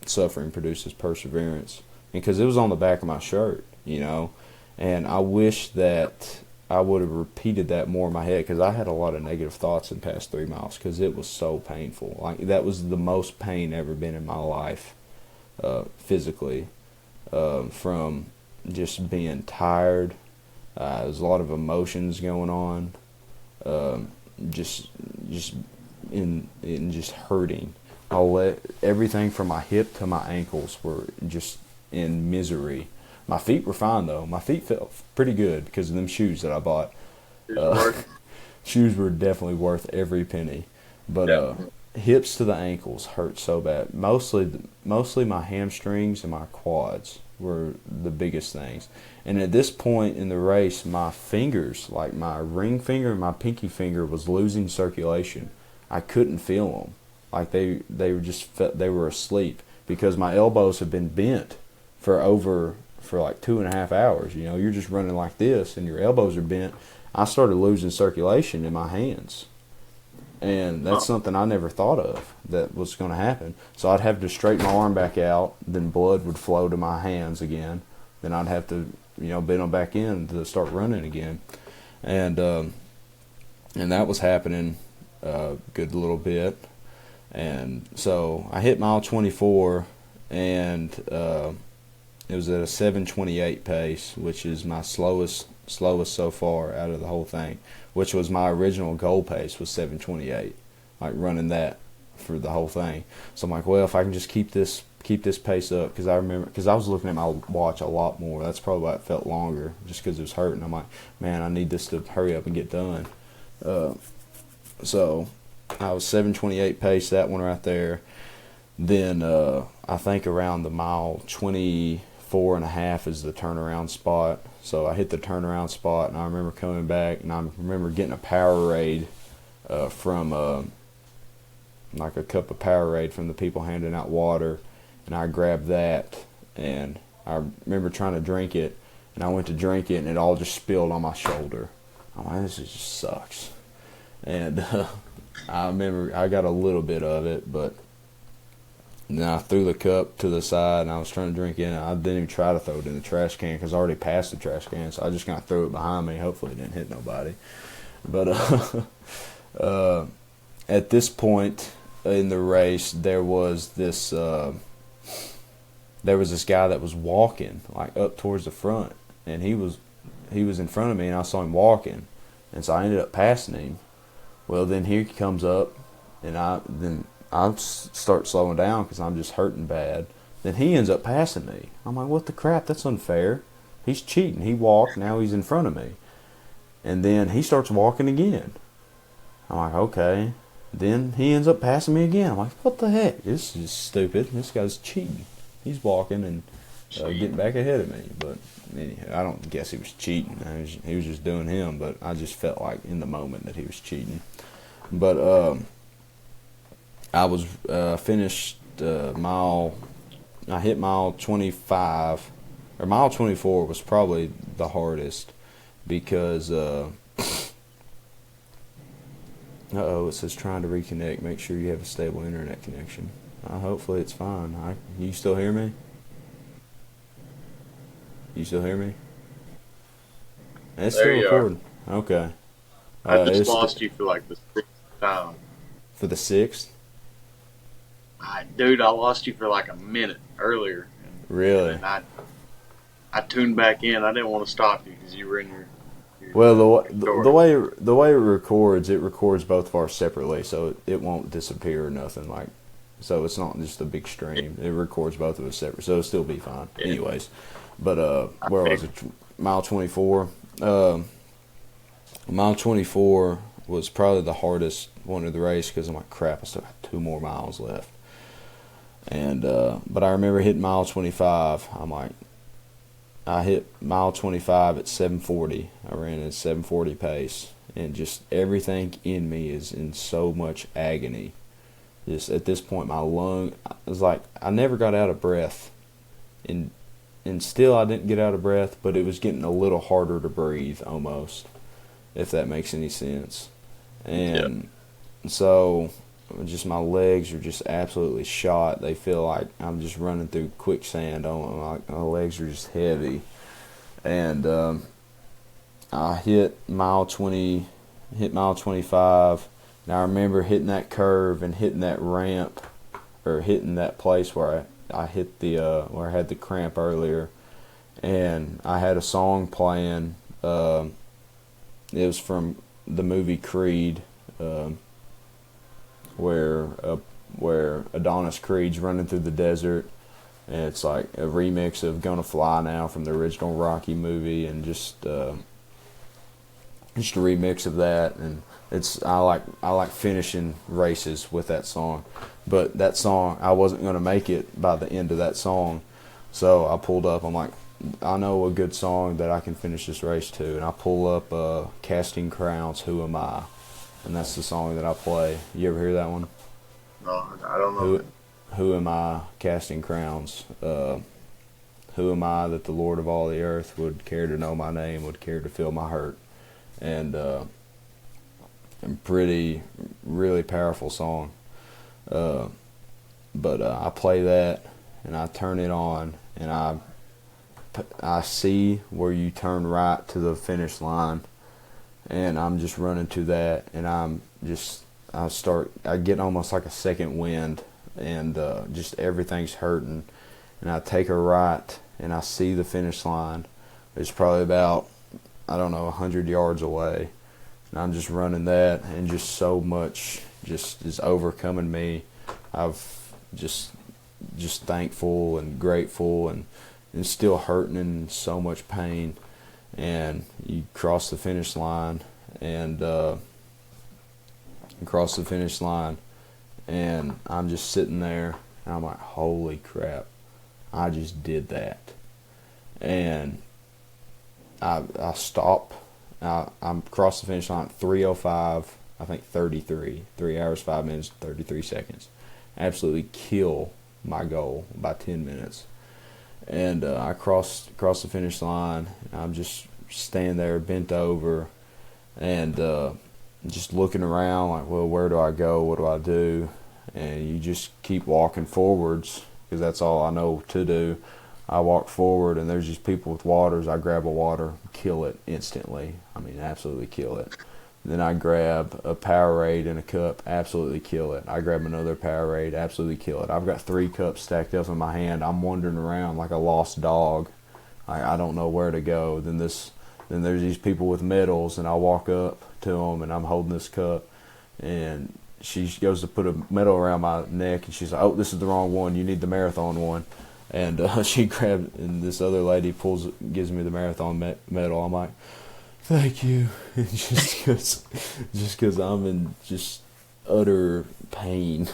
suffering produces perseverance. Because it was on the back of my shirt, And I wish that I would have repeated that more in my head, because I had a lot of negative thoughts in past 3 miles because it was so painful. Like, that was the most pain ever been in my life, physically, from just being tired. There's a lot of emotions going on, just hurting. Everything from my hip to my ankles were just in misery. My feet were fine though. My feet felt pretty good because of them shoes that I bought. Shoes were definitely worth every penny, but hips to the ankles hurt so bad. Mostly my hamstrings and my quads were the biggest things. And at this point in the race, my fingers, like my ring finger and my pinky finger, was losing circulation. I couldn't feel them. Like they were asleep, because my elbows have been bent for like 2.5 hours. You're just running like this and your elbows are bent. I started losing circulation in my hands. And that's something I never thought of that was going to happen. So I'd have to straighten my arm back out, then blood would flow to my hands again. Then I'd have to, bend them back in to start running again. And that was happening a good little bit. And so I hit mile 24, and it was at a 7:28 pace, which is my slowest so far out of the whole thing, which was my original goal pace, was 7:28, like running that for the whole thing. So I'm like, well, if I can just keep this pace up, because I was looking at my watch a lot more. That's probably why it felt longer, just because it was hurting. I'm like, man, I need this to hurry up and get done. So I was 7:28 pace, that one right there. Then I think around the mile 24.5 is the turnaround spot. So I hit the turnaround spot, and I remember coming back, and I remember getting a Powerade from like a cup of Powerade from the people handing out water, and I grabbed that, and I remember trying to drink it, and I went to drink it, and it all just spilled on my shoulder. I'm like, this just sucks. And I remember I got a little bit of it, but then I threw the cup to the side, and I was trying to drink it, and I didn't even try to throw it in the trash can because I already passed the trash can, so I just kind of threw it behind me. Hopefully it didn't hit nobody. But at this point in the race, there was this guy that was walking like up towards the front, and he was in front of me, and I saw him walking, and so I ended up passing him. Well, then he comes up, and I start slowing down because I'm just hurting bad. Then he ends up passing me. I'm like, what the crap? That's unfair. He's cheating. He walked. Now he's in front of me. And then he starts walking again. I'm like, okay. Then he ends up passing me again. I'm like, what the heck? This is stupid. This guy's cheating. He's walking and getting back ahead of me. But I don't guess he was cheating. He was just doing him, but I just felt like in the moment that he was cheating. But I was finished mile. I hit mile 25, or mile 24 was probably the hardest because. It says trying to reconnect. Make sure you have a stable internet connection. Hopefully it's fine. You still hear me? You still hear me? It's There still you recording. Okay. I just lost you for like the 6th time. For the 6th? Dude, I lost you for like a minute earlier. Really? And I tuned back in. I didn't want to stop you because you were in your well, the way it records both of ours separately, so it won't disappear or nothing. Like, so it's not just a big stream. It records both of us separate, so it'll still be fine. Yeah. Anyways, but where was it? Mile 24. Mile 24 was probably the hardest one of the race because I'm like, crap, I still got 2 more miles left. And but I remember hitting mile 25. I'm like, I hit mile 25 at 7:40. I ran at 7:40 pace, and just everything in me is in so much agony. Just at this point, my lung, I was like, I never got out of breath, and still I didn't get out of breath, but it was getting a little harder to breathe almost, if that makes any sense. And so just my legs are just absolutely shot. They feel like I'm just running through quicksand. My legs are just heavy. And I hit mile 25. And I remember hitting that curve and hitting that ramp, or hitting that place where I hit the where I had the cramp earlier. And I had a song playing. It was from the movie Creed. Where Adonis Creed's running through the desert, and it's like a remix of "Gonna Fly Now" from the original Rocky movie, and just a remix of that. And I like finishing races with that song, but that song I wasn't gonna make it by the end of that song, so I pulled up. I'm like, I know a good song that I can finish this race to, and I pull up Casting Crowns, "Who Am I?" And that's the song that I play. You ever hear that one? No, I don't know. Who am I, Casting Crowns? Who am I that the Lord of all the earth would care to know my name, would care to feel my hurt? And really powerful song. But I play that, and I turn it on, and I see where you turn right to the finish line. And I'm just running to that, and I get almost like a second wind, and just everything's hurting. And I take a right, and I see the finish line. It's probably about, 100 yards away. And I'm just running that, and just so much just is overcoming me. I've just thankful and grateful, and still hurting and so much pain. And you cross the finish line, and I'm just sitting there, and I'm like, holy crap, I just did that. And I stop. I'm across the finish line at 3:05, I think 33, 3 hours, 5 minutes, 33 seconds. Absolutely kill my goal by 10 minutes. And I crossed the finish line. I'm just standing there, bent over, and just looking around like, well, where do I go? What do I do? And you just keep walking forwards, because that's all I know to do. I walk forward, and there's just people with waters. I grab a water, kill it instantly. I mean, absolutely kill it. Then I grab a Powerade in a cup, absolutely kill it. I grab another Powerade, absolutely kill it. I've got 3 cups stacked up in my hand. I'm wandering around like a lost dog. I don't know where to go. Then there's these people with medals, and I walk up to them, and I'm holding this cup, and she goes to put a medal around my neck, and she's like, "Oh, this is the wrong one. You need the marathon one." And she grabbed, and this other lady gives me the marathon medal. I'm like, thank you. And just because I'm in just utter pain.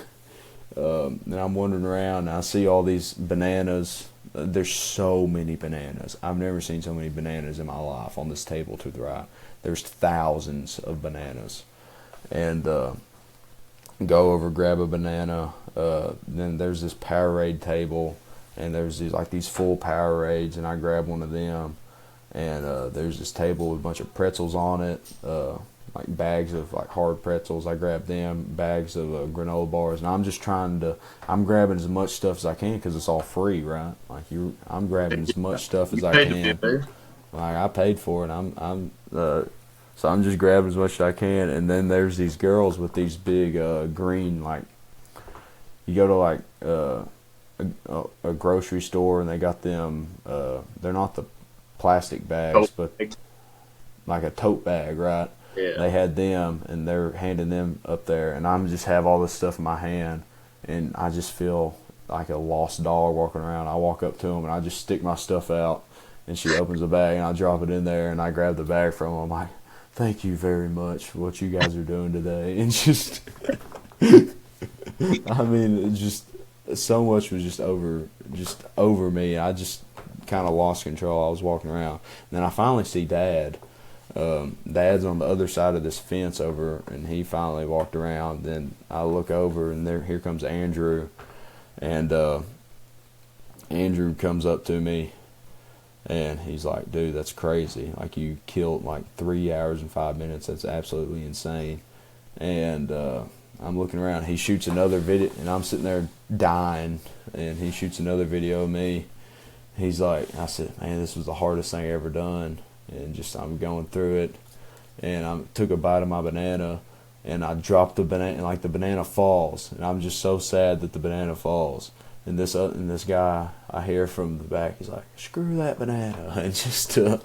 And I'm wandering around, and I see all these bananas there's so many bananas. I've never seen so many bananas in my life on this table to the right. There's thousands of bananas. And go over, grab a banana. Then there's this Powerade table, and there's these full Powerades, and I grab one of them. And there's this table with a bunch of pretzels on it, like bags of like hard pretzels. I grab them, bags of granola bars, and I'm grabbing as much stuff as I can because it's all free, right? I'm grabbing as much stuff as I can. Like I paid for it. So I'm just grabbing as much as I can. And then there's these girls with these big green, like, you go to like a grocery store and they got them. They're not the plastic bags, but like a tote bag, right? Yeah. They had them, and they're handing them up there, and I'm just have all this stuff in my hand, and I just feel like a lost dog walking around. I walk up to them, and I just stick my stuff out, and she opens the bag, and I drop it in there, and I grab the bag from them. I'm like, thank you very much for what you guys are doing today. And just, I mean, it just, so much was just over me. I just kind of lost control. I was walking around. And then I finally see Dad. Dad's on the other side of this fence over, and he finally walked around. Then I look over, and here comes Andrew. And Andrew comes up to me, and he's like, dude, that's crazy. Like, you killed like 3 hours and 5 minutes. That's absolutely insane. And I'm looking around. He shoots another video, and I'm sitting there dying, and he shoots another video of me. He's like, I said, man, this was the hardest thing I ever done. And just, I'm going through it. And I took a bite of my banana, and I dropped the banana, and like the banana falls. And I'm just so sad that the banana falls. And this guy, I hear from the back, he's like, screw that banana. And just, and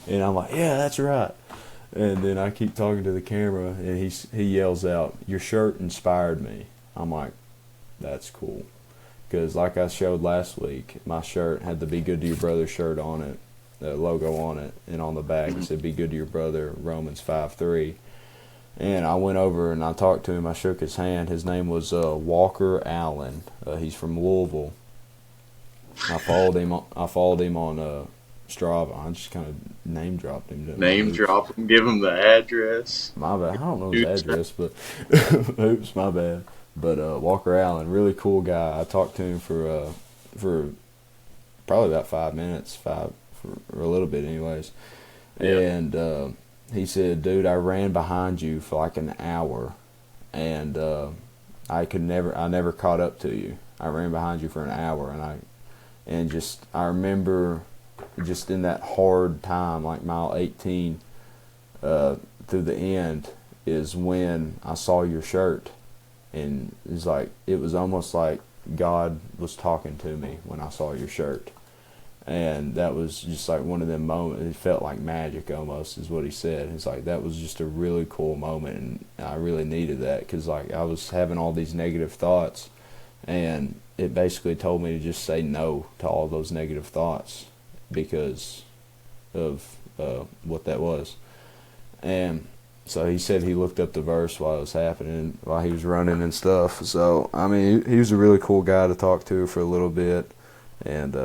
I'm like, yeah, that's right. And then I keep talking to the camera, and he yells out, your shirt inspired me. I'm like, that's cool. Because like I showed last week, my shirt had the Be Good to Your Brother shirt on it, the logo on it, and on the back it said Be Good to Your Brother, Romans 5:3. And I went over and I talked to him. I shook his hand. His name was Walker Allen. He's from Louisville. I followed him on Strava. I just kind of name dropped him. Name drop him. Give him the address. My bad. I don't know his address, but oops, my bad. But Walker Allen, really cool guy. I talked to him for probably about 5 minutes, for a little bit, anyways. Yeah. And he said, dude, I ran behind you for like an hour, and I never caught up to you. I ran behind you for an hour, and I remember just in that hard time, like mile 18 through the end, is when I saw your shirt, and it was almost like God was talking to me when I saw your shirt. And that was just like one of them moments. It felt like magic almost, is what he said. It's like, that was just a really cool moment, and I really needed that, because like I was having all these negative thoughts, and it basically told me to just say no to all those negative thoughts because of what that was. And so he said he looked up the verse while it was happening, while he was running and stuff. So, I mean, he was a really cool guy to talk to for a little bit, and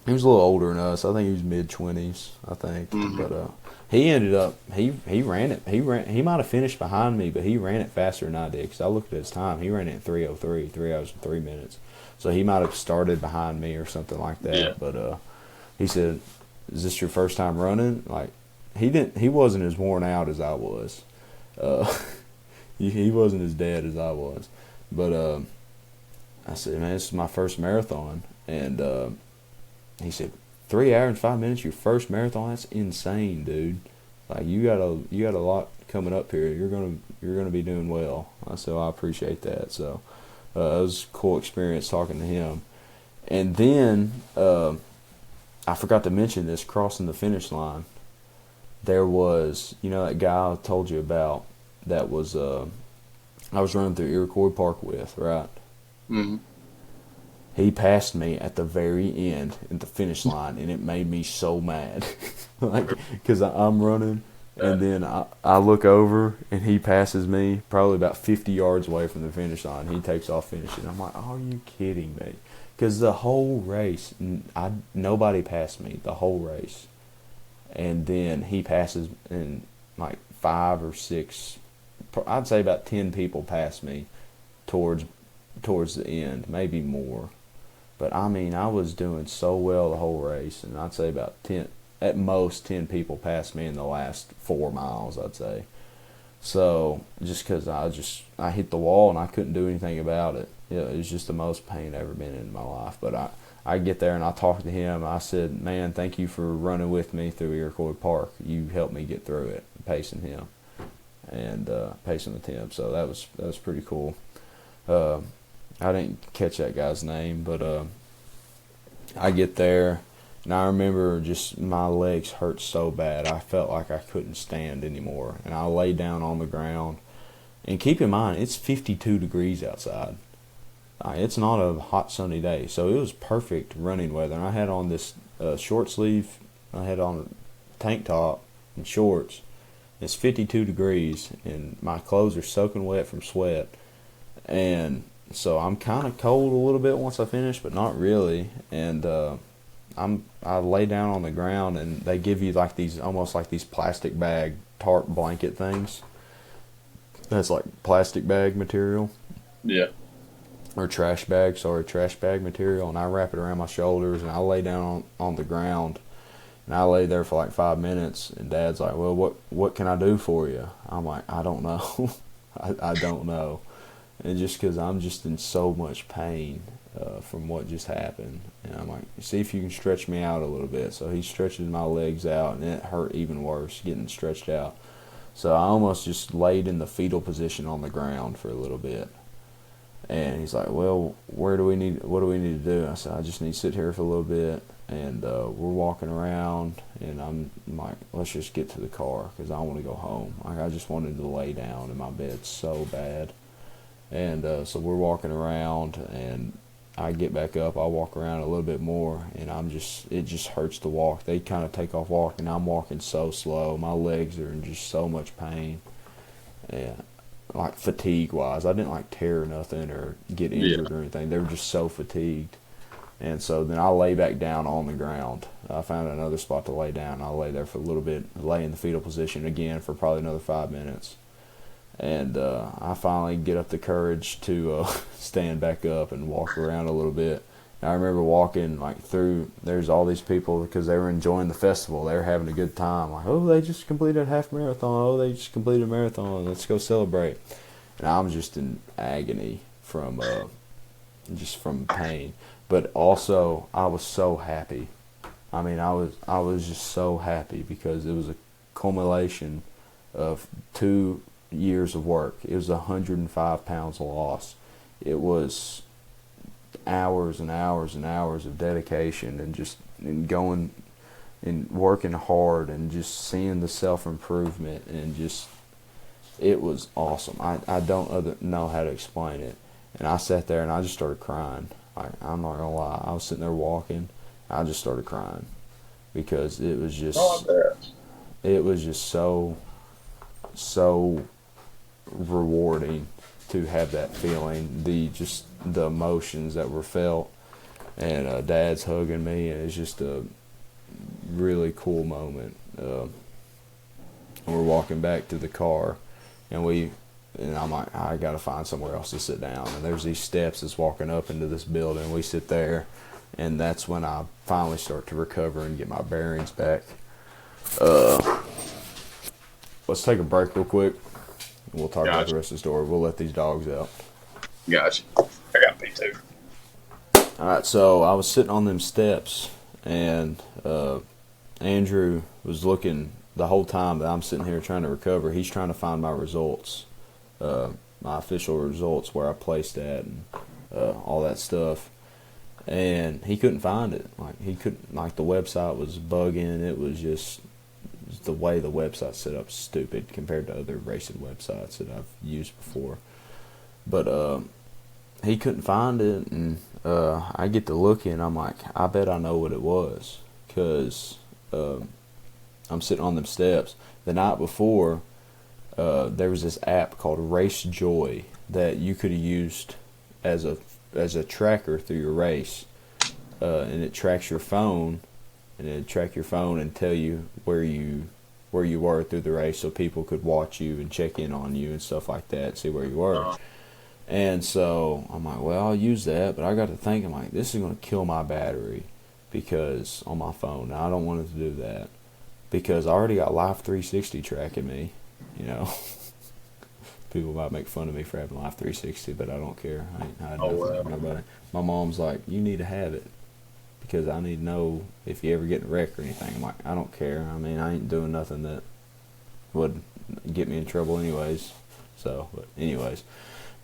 he was a little older than us. I think he was mid-20s, I think. Mm-hmm. But he ended up, he ran it. He might have finished behind me, but he ran it faster than I did, because I looked at his time. He ran it in 3:03, 3 hours and 3 minutes. So he might have started behind me or something like that. Yeah. But he said, is this your first time running? Like, he wasn't as worn out as I was. He wasn't as dead as I was. But I said, man, this is my first marathon. And he said, 3 hours and 5 minutes, your first marathon? That's insane, dude. Like, you got a lot coming up here. You're gonna be doing well. I said, I appreciate that. So it was a cool experience talking to him. And then I forgot to mention this, crossing the finish line. There was, that guy I told you about that was I was running through Iroquois Park with, right? Mm-hmm. He passed me at the very end at the finish line, and it made me so mad. Like, because I'm running, and then I look over, and he passes me probably about 50 yards away from the finish line. He takes off finishing. I'm like, are you kidding me? Because the whole race, nobody passed me the whole race. And then he passes, and like 5 or 6, I'd say about 10 people passed me towards the end, maybe more. But I mean, I was doing so well the whole race, and I'd say about 10, at most 10 people passed me in the last 4 miles, I'd say. So just because I hit the wall and I couldn't do anything about it. Yeah, it was just the most pain I've ever been in my life. But I get there and I talked to him. I said, man, thank you for running with me through Iroquois Park. You helped me get through it, pacing him and pacing with him. So that was pretty cool. I didn't catch that guy's name, but I get there, and I remember just my legs hurt so bad. I felt like I couldn't stand anymore, and I lay down on the ground. And keep in mind, it's 52 degrees outside. It's not a hot sunny day, so it was perfect running weather. And I had on this short sleeve, I had on a tank top and shorts. It's 52 degrees, and my clothes are soaking wet from sweat. And so I'm kind of cold a little bit once I finish, but not really. And I lay down on the ground, and they give you like these, almost like these plastic bag tarp blanket things. That's like plastic bag material. Yeah. Or trash bag material, and I wrap it around my shoulders, and I lay down on the ground, and I lay there for like 5 minutes, and Dad's like, well, what can I do for you? I'm like, I don't know. I don't know. And just because I'm just in so much pain from what just happened, and I'm like, see if you can stretch me out a little bit. So he stretches my legs out, and it hurt even worse getting stretched out. So I almost just laid in the fetal position on the ground for a little bit. And he's like, well, what do we need to do? I said, I just need to sit here for a little bit. And we're walking around, and I'm like, let's just get to the car because I want to go home. Like, I just wanted to lay down in my bed so bad. And so we're walking around, and I get back up. I walk around a little bit more, and it just hurts to walk. They kind of take off walking. I'm walking so slow. My legs are in just so much pain. And like fatigue-wise, I didn't like tear nothing or get injured or anything. They were just so fatigued. And so then I lay back down on the ground. I found another spot to lay down. I lay there for a little bit, lay in the fetal position again for probably another 5 minutes. And I finally get up the courage to stand back up and walk around a little bit. And I remember walking like through, there's all these people because they were enjoying the festival. They were having a good time. Like, oh, they just completed a half marathon. Oh, they just completed a marathon. Let's go celebrate. And I'm just in agony from pain. But also, I was so happy. I mean, I was just so happy because it was a culmination of 2 years of work. It was 105 pounds lost. It was hours and hours and hours of dedication and going and working hard and just seeing the self-improvement, and just, it was awesome. I don't know how to explain it. And I sat there and I just started crying. I'm not gonna lie. I was sitting there walking. I just started crying because it was just so rewarding to have that feeling, the emotions that were felt, and Dad's hugging me, and it's just a really cool moment. We're walking back to the car, and I'm like, I gotta find somewhere else to sit down. And there's these steps that's walking up into this building. We sit there, and that's when I finally start to recover and get my bearings back. Let's take a break real quick, and we'll talk about the rest of the story. We'll let these dogs out. Gotcha. I got me too. Alright, so I was sitting on them steps, and Andrew was looking the whole time that I'm sitting here trying to recover. He's trying to find my results. My official results, where I placed at, and all that stuff, and he couldn't find it. Like the website was bugging. It was just the way the website's set up, stupid compared to other racing websites that I've used before. But he couldn't find it, and I get to looking, and I'm like, I bet I know what it was, because I'm sitting on them steps. The night before, there was this app called Race Joy that you could have used as a as a tracker through your race, and it tracks your phone, and it'd track your phone and tell you where you were through the race, so people could watch you and check in on you and stuff like that, see where you were. And so I'm like, well, I'll use that, but I got to thinking, like, this is going to kill my battery because on my phone. Now, I don't want it to do that because I already got Life 360 tracking me, you know. People might make fun of me for having Life 360, but I don't care. I had nothing about it. My mom's like, you need to have it because I need to know if you ever get in a wreck or anything. I'm like, I don't care. I mean, I ain't doing nothing that would get me in trouble anyways. So, but anyways.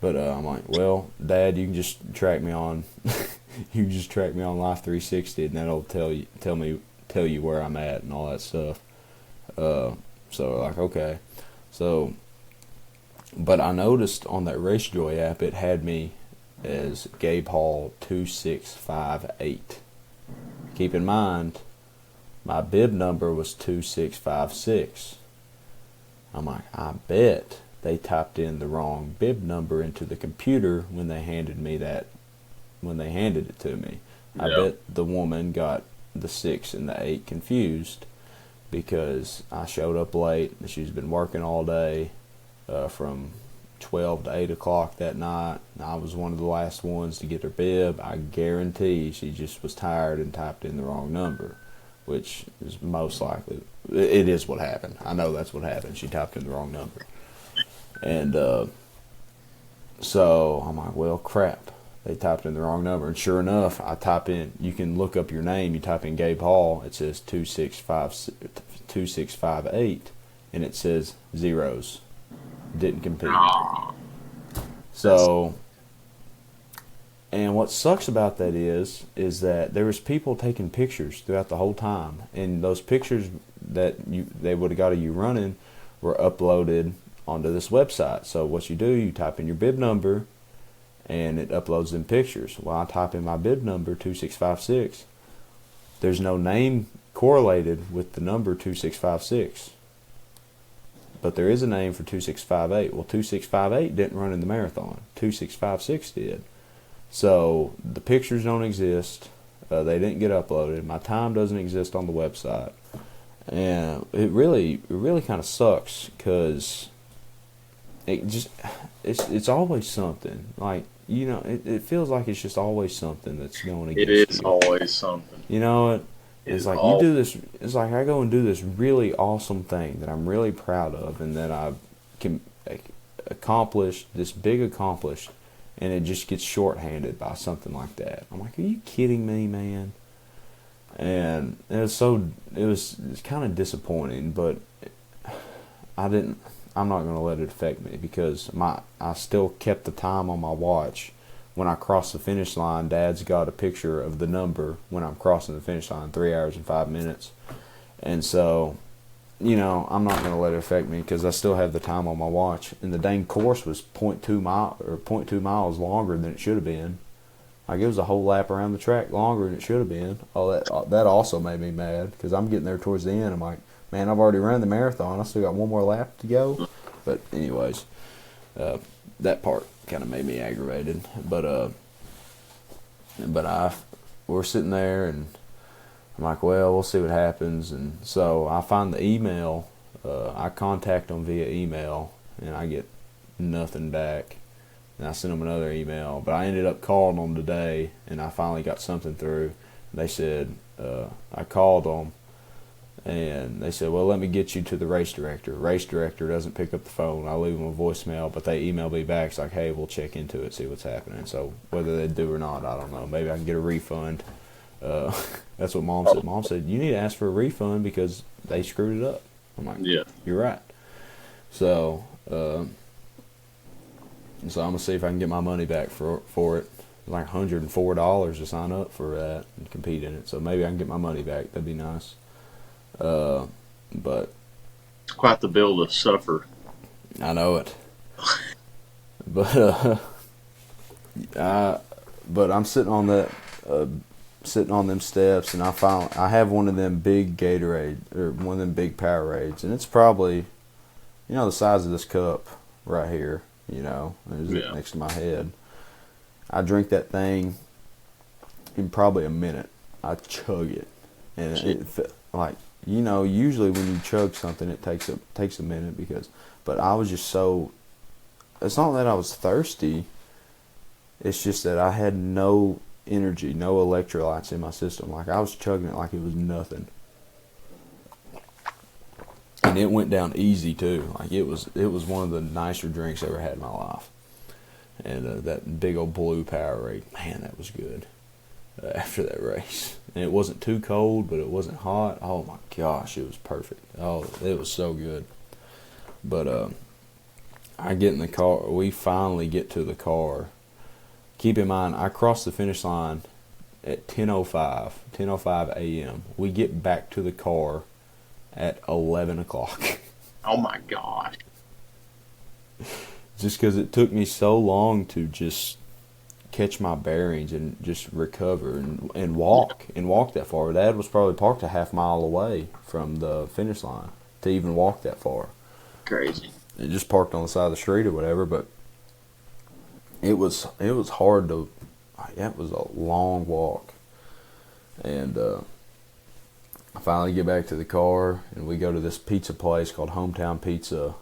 But I'm like, well, Dad, you can just track me on, you can just track me on Life 360, and that'll tell you where I'm at and all that stuff. So like, okay, so, but I noticed on that RaceJoy app it had me as Gabe Hall 2658. Keep in mind, my bib number was 2656. I'm like, I bet they typed in the wrong bib number into the computer when they handed it to me. I bet the woman got the 6 and the 8 confused because I showed up late and she's been working all day from 12 to 8 o'clock that night. I was one of the last ones to get her bib. I guarantee she just was tired and typed in the wrong number, which is most likely. It is what happened. I know that's what happened. She typed in the wrong number. And so I'm like, well, crap. They typed in the wrong number. And sure enough, I type in, you can look up your name. You type in Gabe Hall. It says 2658. And it says zeros. Didn't compete. So, and what sucks about that is that there was people taking pictures throughout the whole time. And those pictures that they would have got of you running were uploaded onto this website. So what you do, you type in your bib number and it uploads them pictures. Well, I type in my bib number 2656. There's no name correlated with the number 2656, but there is a name for 2658. Well, 2658 didn't run in the marathon. 2656 did. So the pictures don't exist. They didn't get uploaded. My time doesn't exist on the website, and it really kind of sucks because it's always something. Like, you know, it feels like it's just always something that's going against you. It is always something. You know, it's like you do this. It's like I go and do this really awesome thing that I'm really proud of, and that I can accomplish this big accomplish, and it just gets shorthanded by something like that. I'm like, are you kidding me, man? And it's kind of disappointing, but I'm not going to let it affect me because I still kept the time on my watch. When I crossed the finish line, Dad's got a picture of the number when I'm crossing the finish line, 3 hours and 5 minutes. And so, you know, I'm not going to let it affect me because I still have the time on my watch. And the dang course was 0.2 miles longer than it should have been. Like, it was a whole lap around the track longer than it should have been. Oh, that also made me mad because I'm getting there towards the end. I'm like, man, I've already run the marathon. I still got one more lap to go. But anyways, that part kind of made me aggravated. But we're sitting there, and I'm like, well, we'll see what happens. And so I find the email. I contact them via email, and I get nothing back. And I sent them another email. But I ended up calling them today, and I finally got something through. They said, I called them, and they said, well, let me get you to the race director. Race director doesn't pick up the phone. I leave them a voicemail, but they email me back. It's like, hey, we'll check into it, see what's happening. So whether they do or not, I don't know. Maybe I can get a refund. That's what Mom said. Mom said, you need to ask for a refund because they screwed it up. I'm like, yeah, you're right. So I'm going to see if I can get my money back for it. It's like $104 to sign up for that and compete in it. So maybe I can get my money back. That'd be nice. But it's quite the bill to suffer. I know it. But I'm sitting on them steps, and I have one of them big Gatorade, or one of them big Powerades, and it's probably, you know, the size of this cup right here. You know, there's it next to my head. I drink that thing in probably a minute. I chug it, and like usually when you chug something, it takes a minute but I was just so. It's not that I was thirsty. It's just that I had no energy, no electrolytes in my system. Like I was chugging it like it was nothing, and it went down easy too. Like it was one of the nicer drinks I ever had in my life. And that big old blue Powerade, man, that was good. After that race, and it wasn't too cold, but it wasn't hot. Oh my gosh, it was perfect. Oh, it was so good. But I get in the car. We finally get to the car. Keep in mind, I crossed the finish line at 10:05 a.m. We get back to the car at 11 o'clock. Oh my gosh. Just because it took me so long to just catch my bearings and just recover and walk that far. Dad was probably parked a half mile away from the finish line to even walk that far. Crazy. It just parked on the side of the street or whatever, but it was hard to. It was a long walk, and I finally get back to the car and we go to this pizza place called Hometown Pizza,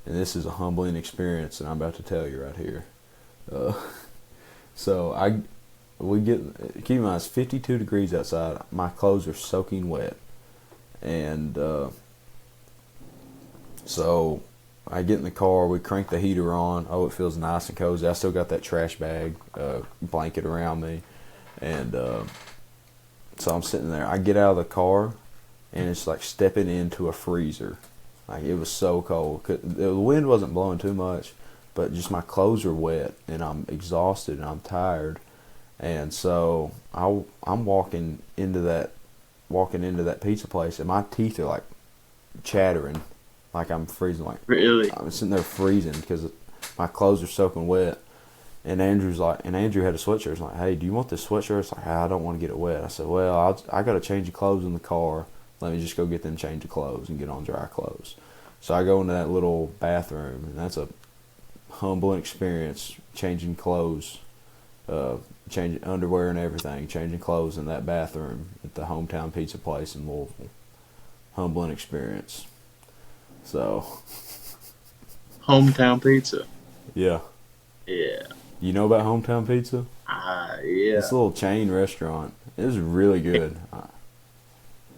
and this is a humbling experience, and I'm about to tell you right here. So keep in mind it's 52 degrees outside. My clothes are soaking wet, and so I get in the car. We crank the heater on. Oh, it feels nice and cozy. I still got that trash bag blanket around me, and so I'm sitting there. I get out of the car, and it's like stepping into a freezer. Like it was so cold. The wind wasn't blowing too much, but just my clothes are wet, and I'm exhausted, and I'm tired, and so I'm walking into that pizza place, and my teeth are like chattering, like I'm freezing. Like really, I'm sitting there freezing because my clothes are soaking wet. And Andrew had a sweatshirt. He's like, "Hey, do you want this sweatshirt?" It's like, I don't want to get it wet. I said, "Well, I got to change the clothes in the car. Let me just go get them change of clothes and get on dry clothes." So I go into that little bathroom, and that's a humbling experience, changing clothes, changing underwear and everything, changing clothes in that bathroom at the Hometown Pizza place in Louisville. Humbling experience. So. Hometown Pizza. Yeah. Yeah. You know about Hometown Pizza? Yeah. It's a little chain restaurant. It was really good.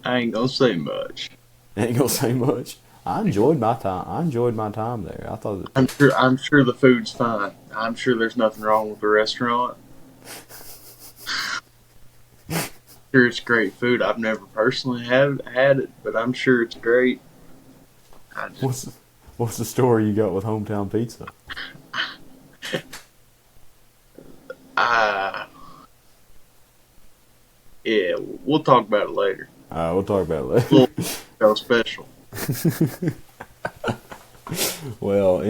I ain't gonna say much. Ain't gonna say much. I enjoyed my time there. I thought I'm sure the food's fine. I'm sure there's nothing wrong with the restaurant. Sure, it's great food. I've never personally had it, but I'm sure it's great. What's the story you got with Hometown Pizza? Yeah, we'll talk about it later. We'll talk about it later. Little special. Well,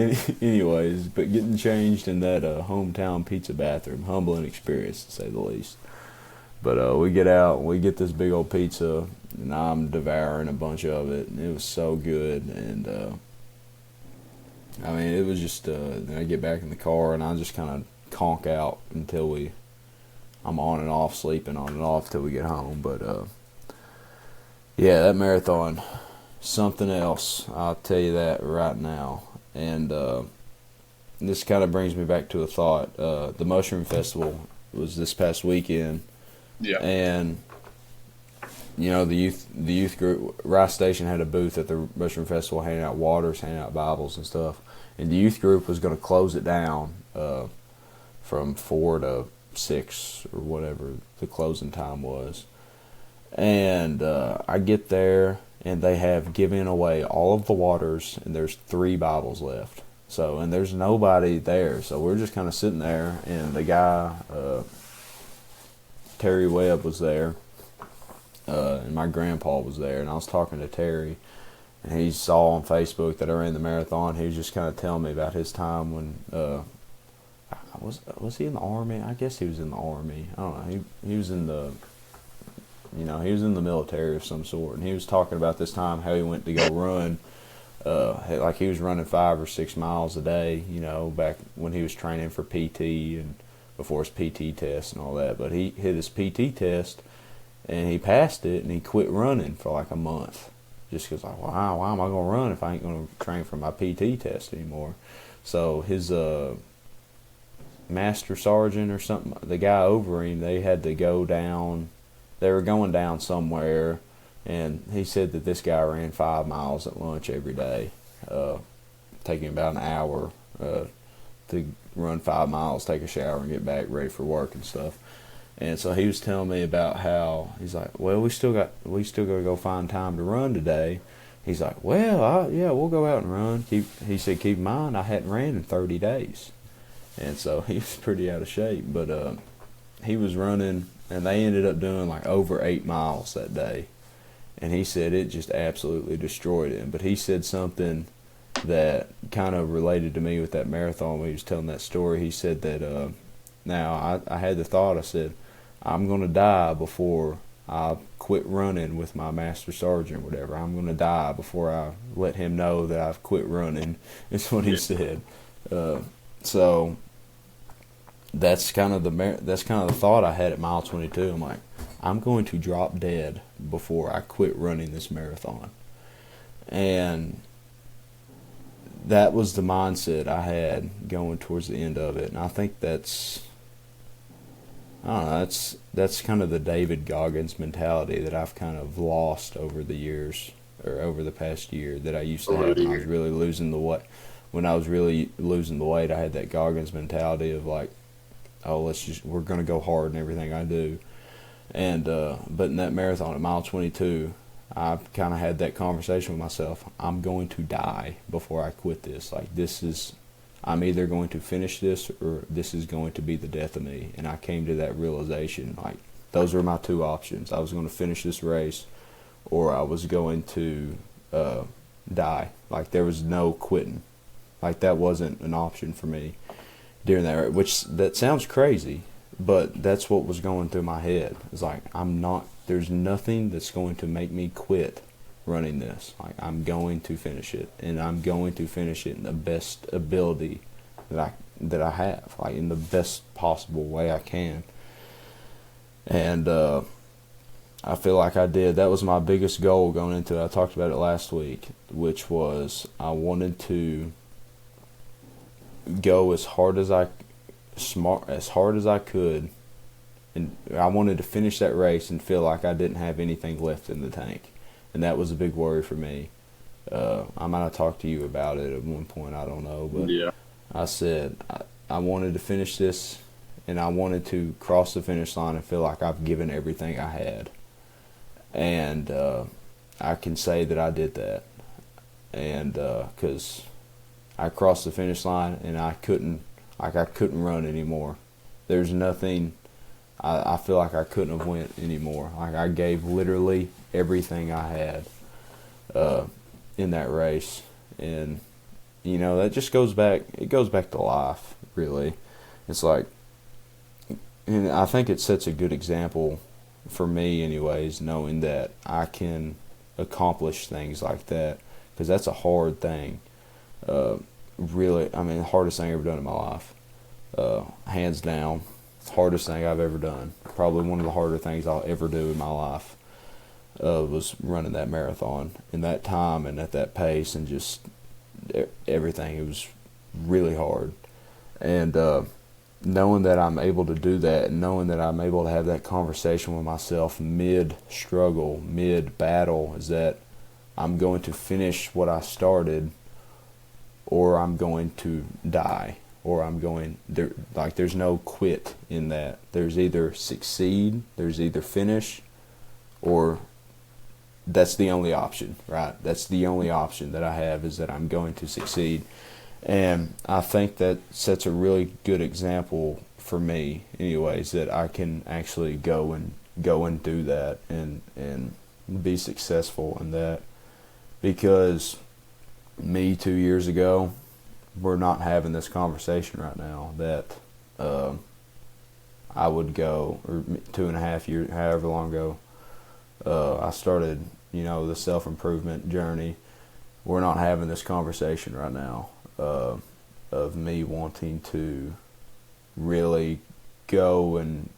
anyways, but getting changed in that Hometown Pizza bathroom, humbling experience to say the least. But we get out, we get this big old pizza, and I'm devouring a bunch of it, and it was so good. And I mean, it was just. Then I get back in the car, and I just kind of conk out until I'm on and off, sleeping on and off till we get home. But yeah, that marathon, something else. I'll tell you that right now. And this kind of brings me back to a thought. The Mushroom Festival was this past weekend. Yeah. And you know, the youth group, Rice Station had a booth at the Mushroom Festival, handing out waters, handing out Bibles and stuff. And the youth group was going to close it down from 4 to 6 or whatever the closing time was. And I get there, and they have given away all of the waters, and there's 3 Bibles left. So, and there's nobody there. So we're just kind of sitting there, and the guy, Terry Webb, was there, and my grandpa was there, and I was talking to Terry, and he saw on Facebook that I ran the marathon. He was just kind of telling me about his time when, was he in the Army? I guess he was in the Army. I don't know. He was in the, he was in the military of some sort, and he was talking about this time how he went to go run, like he was running 5 or 6 miles a day, back when he was training for PT and before his PT test and all that. But he hit his PT test and he passed it, and he quit running for like a month. Just because, like, wow, why am I going to run if I ain't going to train for my PT test anymore? So his master sergeant or something, the guy over him, they had to go down. They were going down somewhere, and he said that this guy ran 5 miles at lunch every day, taking about an hour to run 5 miles, take a shower, and get back ready for work and stuff. And so he was telling me about how he's like, well, we still got to go find time to run today. He's like, well, yeah, we'll go out and run. He said, keep in mind, I hadn't ran in 30 days. And so he was pretty out of shape. But he was running, and they ended up doing like over 8 miles that day. And he said it just absolutely destroyed him. But he said something that kind of related to me with that marathon when he was telling that story. He said that, now I had the thought, I said, I'm going to die before I quit running with my master sergeant, whatever. I'm going to die before I let him know that I've quit running. Is what he said. So that's kind of the thought I had at mile 22. I'm like, I'm going to drop dead before I quit running this marathon. And that was the mindset I had going towards the end of it. And I think that's kind of the David Goggins mentality that I've kind of lost over the years, or over the past year, that I used to have when I was really losing the weight. When I was really losing the weight, I had that Goggins mentality of like, oh, we're going to go hard in everything I do. And but in that marathon at mile 22, I kind of had that conversation with myself. I'm going to die before I quit this. Like, I'm either going to finish this, or this is going to be the death of me. And I came to that realization. Like, those were my two options. I was going to finish this race, or I was going to die. Like, there was no quitting. Like, that wasn't an option for me during that, which that sounds crazy, but that's what was going through my head. It's like, there's nothing that's going to make me quit running this. Like, I'm going to finish it, and I'm going to finish it in the best ability that I have, like in the best possible way I can. And I feel like I did. That was my biggest goal going into it. I talked about it last week, which was I wanted to go as hard as I could, and I wanted to finish that race and feel like I didn't have anything left in the tank. And that was a big worry for me. I might have talked to you about it at one point, I don't know, but yeah. I said I wanted to finish this, and I wanted to cross the finish line and feel like I've given everything I had. And I can say that I did that. And because I crossed the finish line and I couldn't run anymore. There's nothing. I feel like I couldn't have went anymore. Like, I gave literally everything I had in that race. And that just goes back. It goes back to life, really. It's like, and I think it sets a good example for me, anyways, knowing that I can accomplish things like that, because that's a hard thing. Really, I mean, the hardest thing I've ever done in my life, hands down. Hardest thing I've ever done. Probably one of the harder things I'll ever do in my life was running that marathon in that time and at that pace, and just everything. It was really hard. And knowing that I'm able to do that, and knowing that I'm able to have that conversation with myself mid-struggle, mid-battle, is that I'm going to finish what I started, or I'm going to die. Or I'm going there. Like, there's no quit in that. There's either succeed, there's either finish, or that's the only option, right? That's the only option that I have, is that I'm going to succeed. And I think that sets a really good example for me, anyways, that I can actually go and do that and be successful in that. Because me 2 years ago, we're not having this conversation right now, that I would go, or 2.5 years, however long ago, I started, the self-improvement journey. We're not having this conversation right now of me wanting to really go and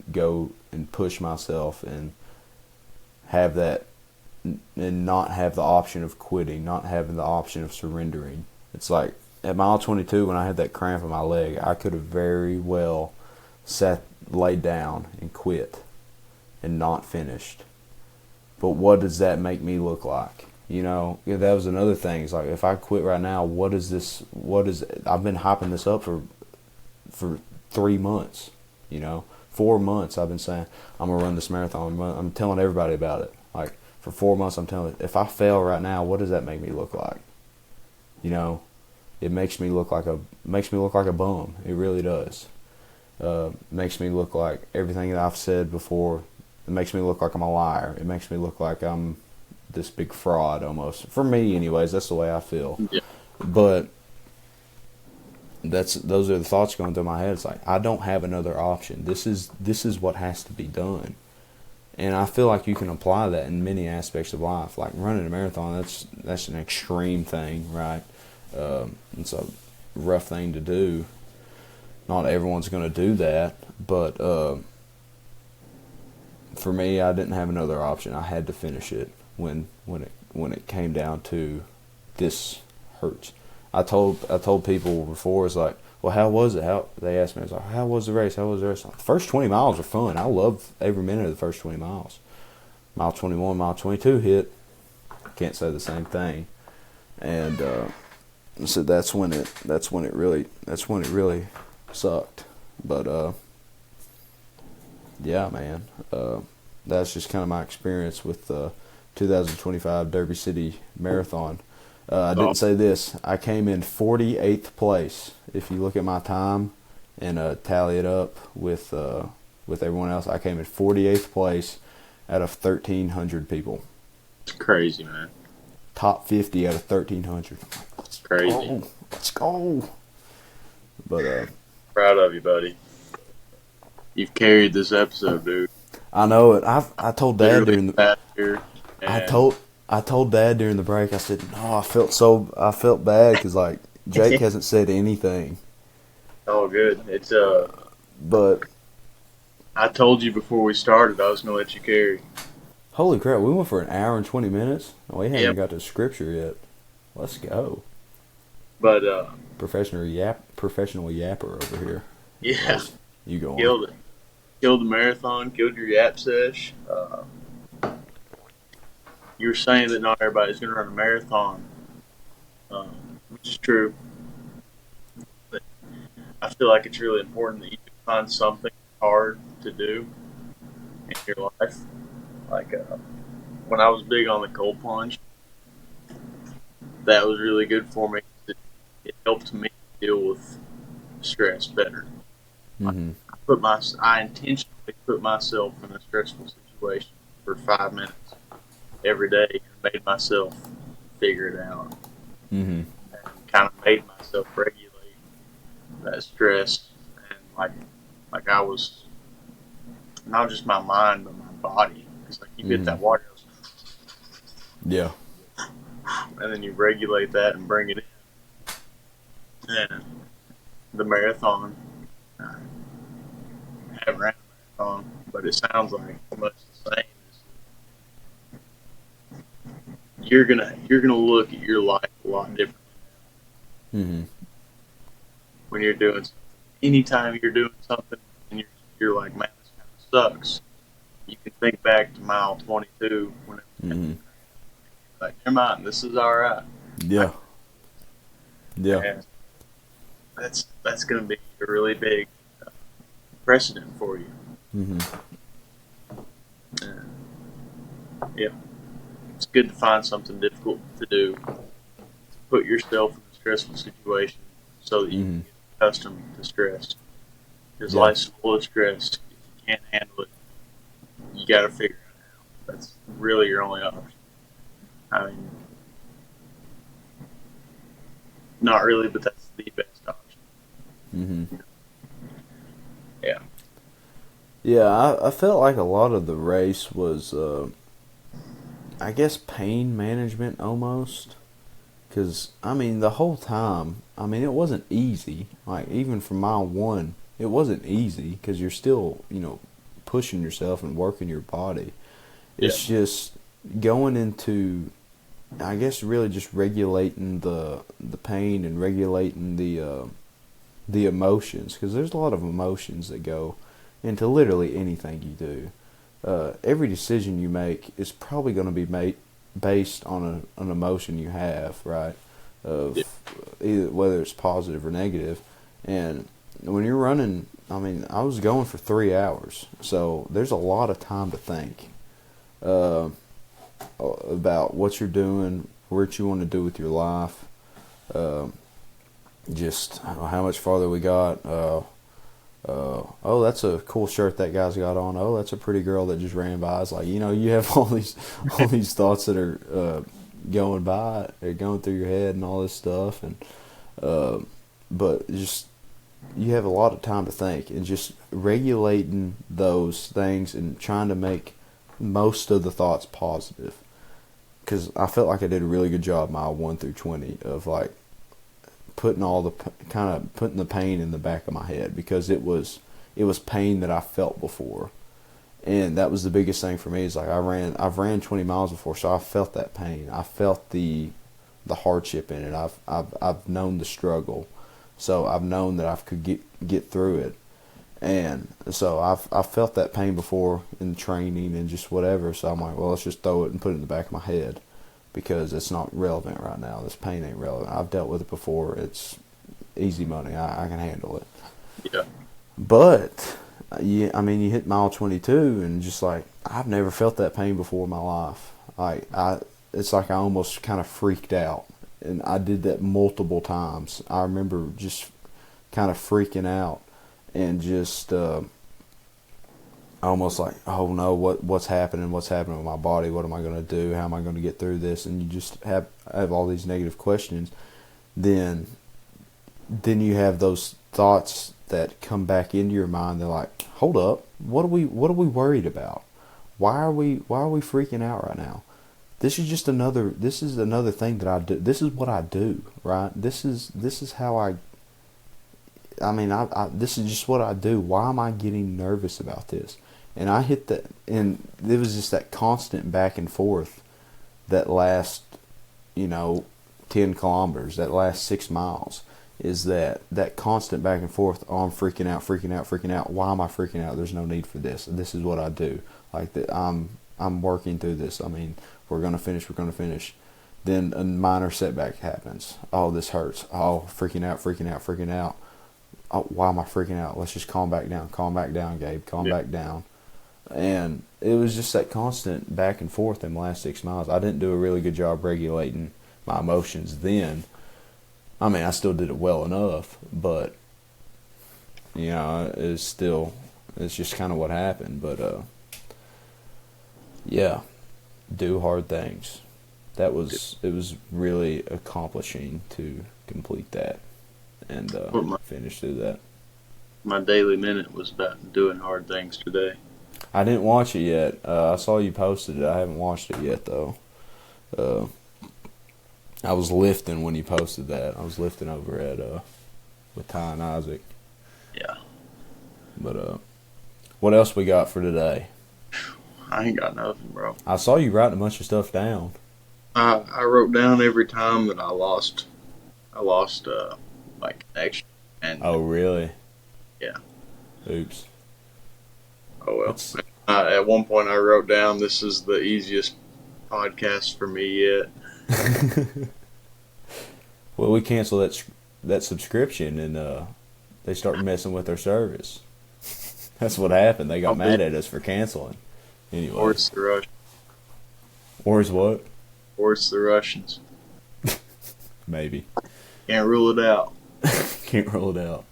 push myself and have that, and not have the option of quitting, not having the option of surrendering. It's like at mile 22 when I had that cramp in my leg, I could have very well laid down and quit and not finished. But what does that make me look like? You know, that was another thing. It's like, if I quit right now, I've been hyping this up for 3 months, 4 months. I've been saying, I'm going to run this marathon. I'm telling everybody about it. Like, for 4 months, I'm telling, if I fail right now, what does that make me look like? It makes me look like a bum. It really does. Makes me look like everything that I've said before. It makes me look like I'm a liar. It makes me look like I'm this big fraud almost. For me, anyways, that's the way I feel. Yeah. But those are the thoughts going through my head. It's like, I don't have another option. This is what has to be done. And I feel like you can apply that in many aspects of life. Like running a marathon, that's an extreme thing, right? It's a rough thing to do. Not everyone's going to do that, but for me, I didn't have another option. I had to finish it when it came down to this hurts. I told people before, it's like, well, how was it? They asked me, it's like, how was the race? The first 20 miles were fun. I loved every minute of the first 20 miles. Mile 21, mile 22 hit. Can't say the same thing. And so that's when it really sucked. But yeah, man. That's just kind of my experience with the 2025 Derby City Marathon. I didn't say this. I came in 48th place. If you look at my time and tally it up with everyone else, I came in 48th place out of 1,300 people. It's crazy, man. Top 50 out of 1,300. It's crazy. Let's go. But proud of you, buddy. You've carried this episode, dude. I know it. I told Dad during the I told Dad during the break. I said, no, I felt bad because like Jake hasn't said anything. Oh, good. It's But I told you before we started I was gonna let you carry. Holy crap! We went for an hour and 20 minutes. We haven't Yep. got to scripture yet. Let's go. But Professional yapper over here. yeah, You go on. killed it. Killed the marathon. Killed your yap sesh. You were saying that not everybody's gonna run a marathon, which is true. But I feel like it's really important that you find something hard to do in your life. Like when I was big on the cold plunge, that was really good for me. It helped me deal with stress better. Mm-hmm. I intentionally put myself in a stressful situation for 5 minutes every day and made myself figure it out. Mm-hmm. And kind of made myself regulate that stress, and like I was not just my mind but my body. Because like you get that water, Yeah. and then you regulate that and bring it in. And the marathon, I haven't ran a marathon, but it sounds like much the same. You're gonna look at your life a lot differently Mm-hmm. when you're doing something. Anytime you're doing something and you're like, man, this kind of sucks. You can think back to mile 22 when it Mm-hmm. like, never mind, this is all right. Yeah. Yeah. And that's going to be a really big precedent for you. Mm-hmm. Yeah, it's good to find something difficult to do, to put yourself in a stressful situation so that you can get accustomed to stress. Because life's full of stress. If you can't handle it, you got to figure it out. That's really your only option. I mean, not really, but that's the best option. Mm-hmm. Yeah. Yeah, I felt like a lot of the race was, I guess, pain management almost. Because, I mean, the whole time, I mean, it wasn't easy. Like, even from mile 1, it wasn't easy because you're still, pushing yourself and working your body. It's just going into, I guess, really just regulating the pain and regulating the emotions, because there's a lot of emotions that go into literally anything you do. Every decision you make is probably going to be made based on an emotion you have, right? Of either, whether it's positive or negative. And when you're running, I mean, I was going for 3 hours, so there's a lot of time to think about what you're doing, what you want to do with your life, just how much farther we got. Oh, that's a cool shirt that guy's got on. Oh, that's a pretty girl that just ran by. It's like, you have all these thoughts that are going by, they're going through your head and all this stuff, and but just you have a lot of time to think, and just regulating those things and trying to make most of the thoughts positive. Because I felt like I did a really good job mile 1 through 20 of like putting putting the pain in the back of my head, because it was pain that I felt before. And that was the biggest thing for me, is like I've ran 20 miles before, so I felt that pain. I felt the hardship in it. I've known the struggle, so I've known that I could get through it. And so I've felt that pain before in training and just whatever. So I'm like, well, let's just throw it and put it in the back of my head, because it's not relevant right now. This pain ain't relevant. I've dealt with it before. It's easy money. I can handle it. Yeah. But you hit mile 22 and just like, I've never felt that pain before in my life. It's like I almost kind of freaked out, and I did that multiple times. I remember just kind of freaking out and just almost like, oh no, what's happening with my body? What am I going to do? How am I going to get through this? And you just have all these negative questions. Then you have those thoughts that come back into your mind. They're like, hold up, what are we worried about? Why are we freaking out right now? This is another thing that I do. This is what I do, right? This is how this is just what I do. Why am I getting nervous about this? And I hit that, and it was just that constant back and forth that last, 10 kilometers, that last 6 miles, is that constant back and forth. Oh, I'm freaking out. Why am I freaking out? There's no need for this. This is what I do. Like that, I'm working through this. I mean, we're gonna finish. Then a minor setback happens. Oh, this hurts. Oh, freaking out. Oh, why am I freaking out? Let's just calm back down, Gabe. Calm back down. And it was just that constant back and forth in the last 6 miles. I didn't do a really good job regulating my emotions then. I mean, I still did it well enough, but it's just kind of what happened. But yeah, do hard things. It was really accomplishing to complete that and finish through that. My daily minute was about doing hard things today. I didn't watch it yet. I saw you posted it. I haven't watched it yet, though. I was lifting when you posted that. I was lifting over at with Ty and Isaac. Yeah. But what else we got for today? I ain't got nothing, bro. I saw you writing a bunch of stuff down. I wrote down every time that I lost like connection. And oh, really? Yeah. Oops. Oh well. At one point, I wrote down, "This is the easiest podcast for me yet." Well, we cancel that subscription, and they start messing with our service. That's what happened. They got mad at us for canceling. Anyway. Or it's the Russians. Or it's what? Or it's the Russians. Maybe. Can't rule it out. Can't rule it out.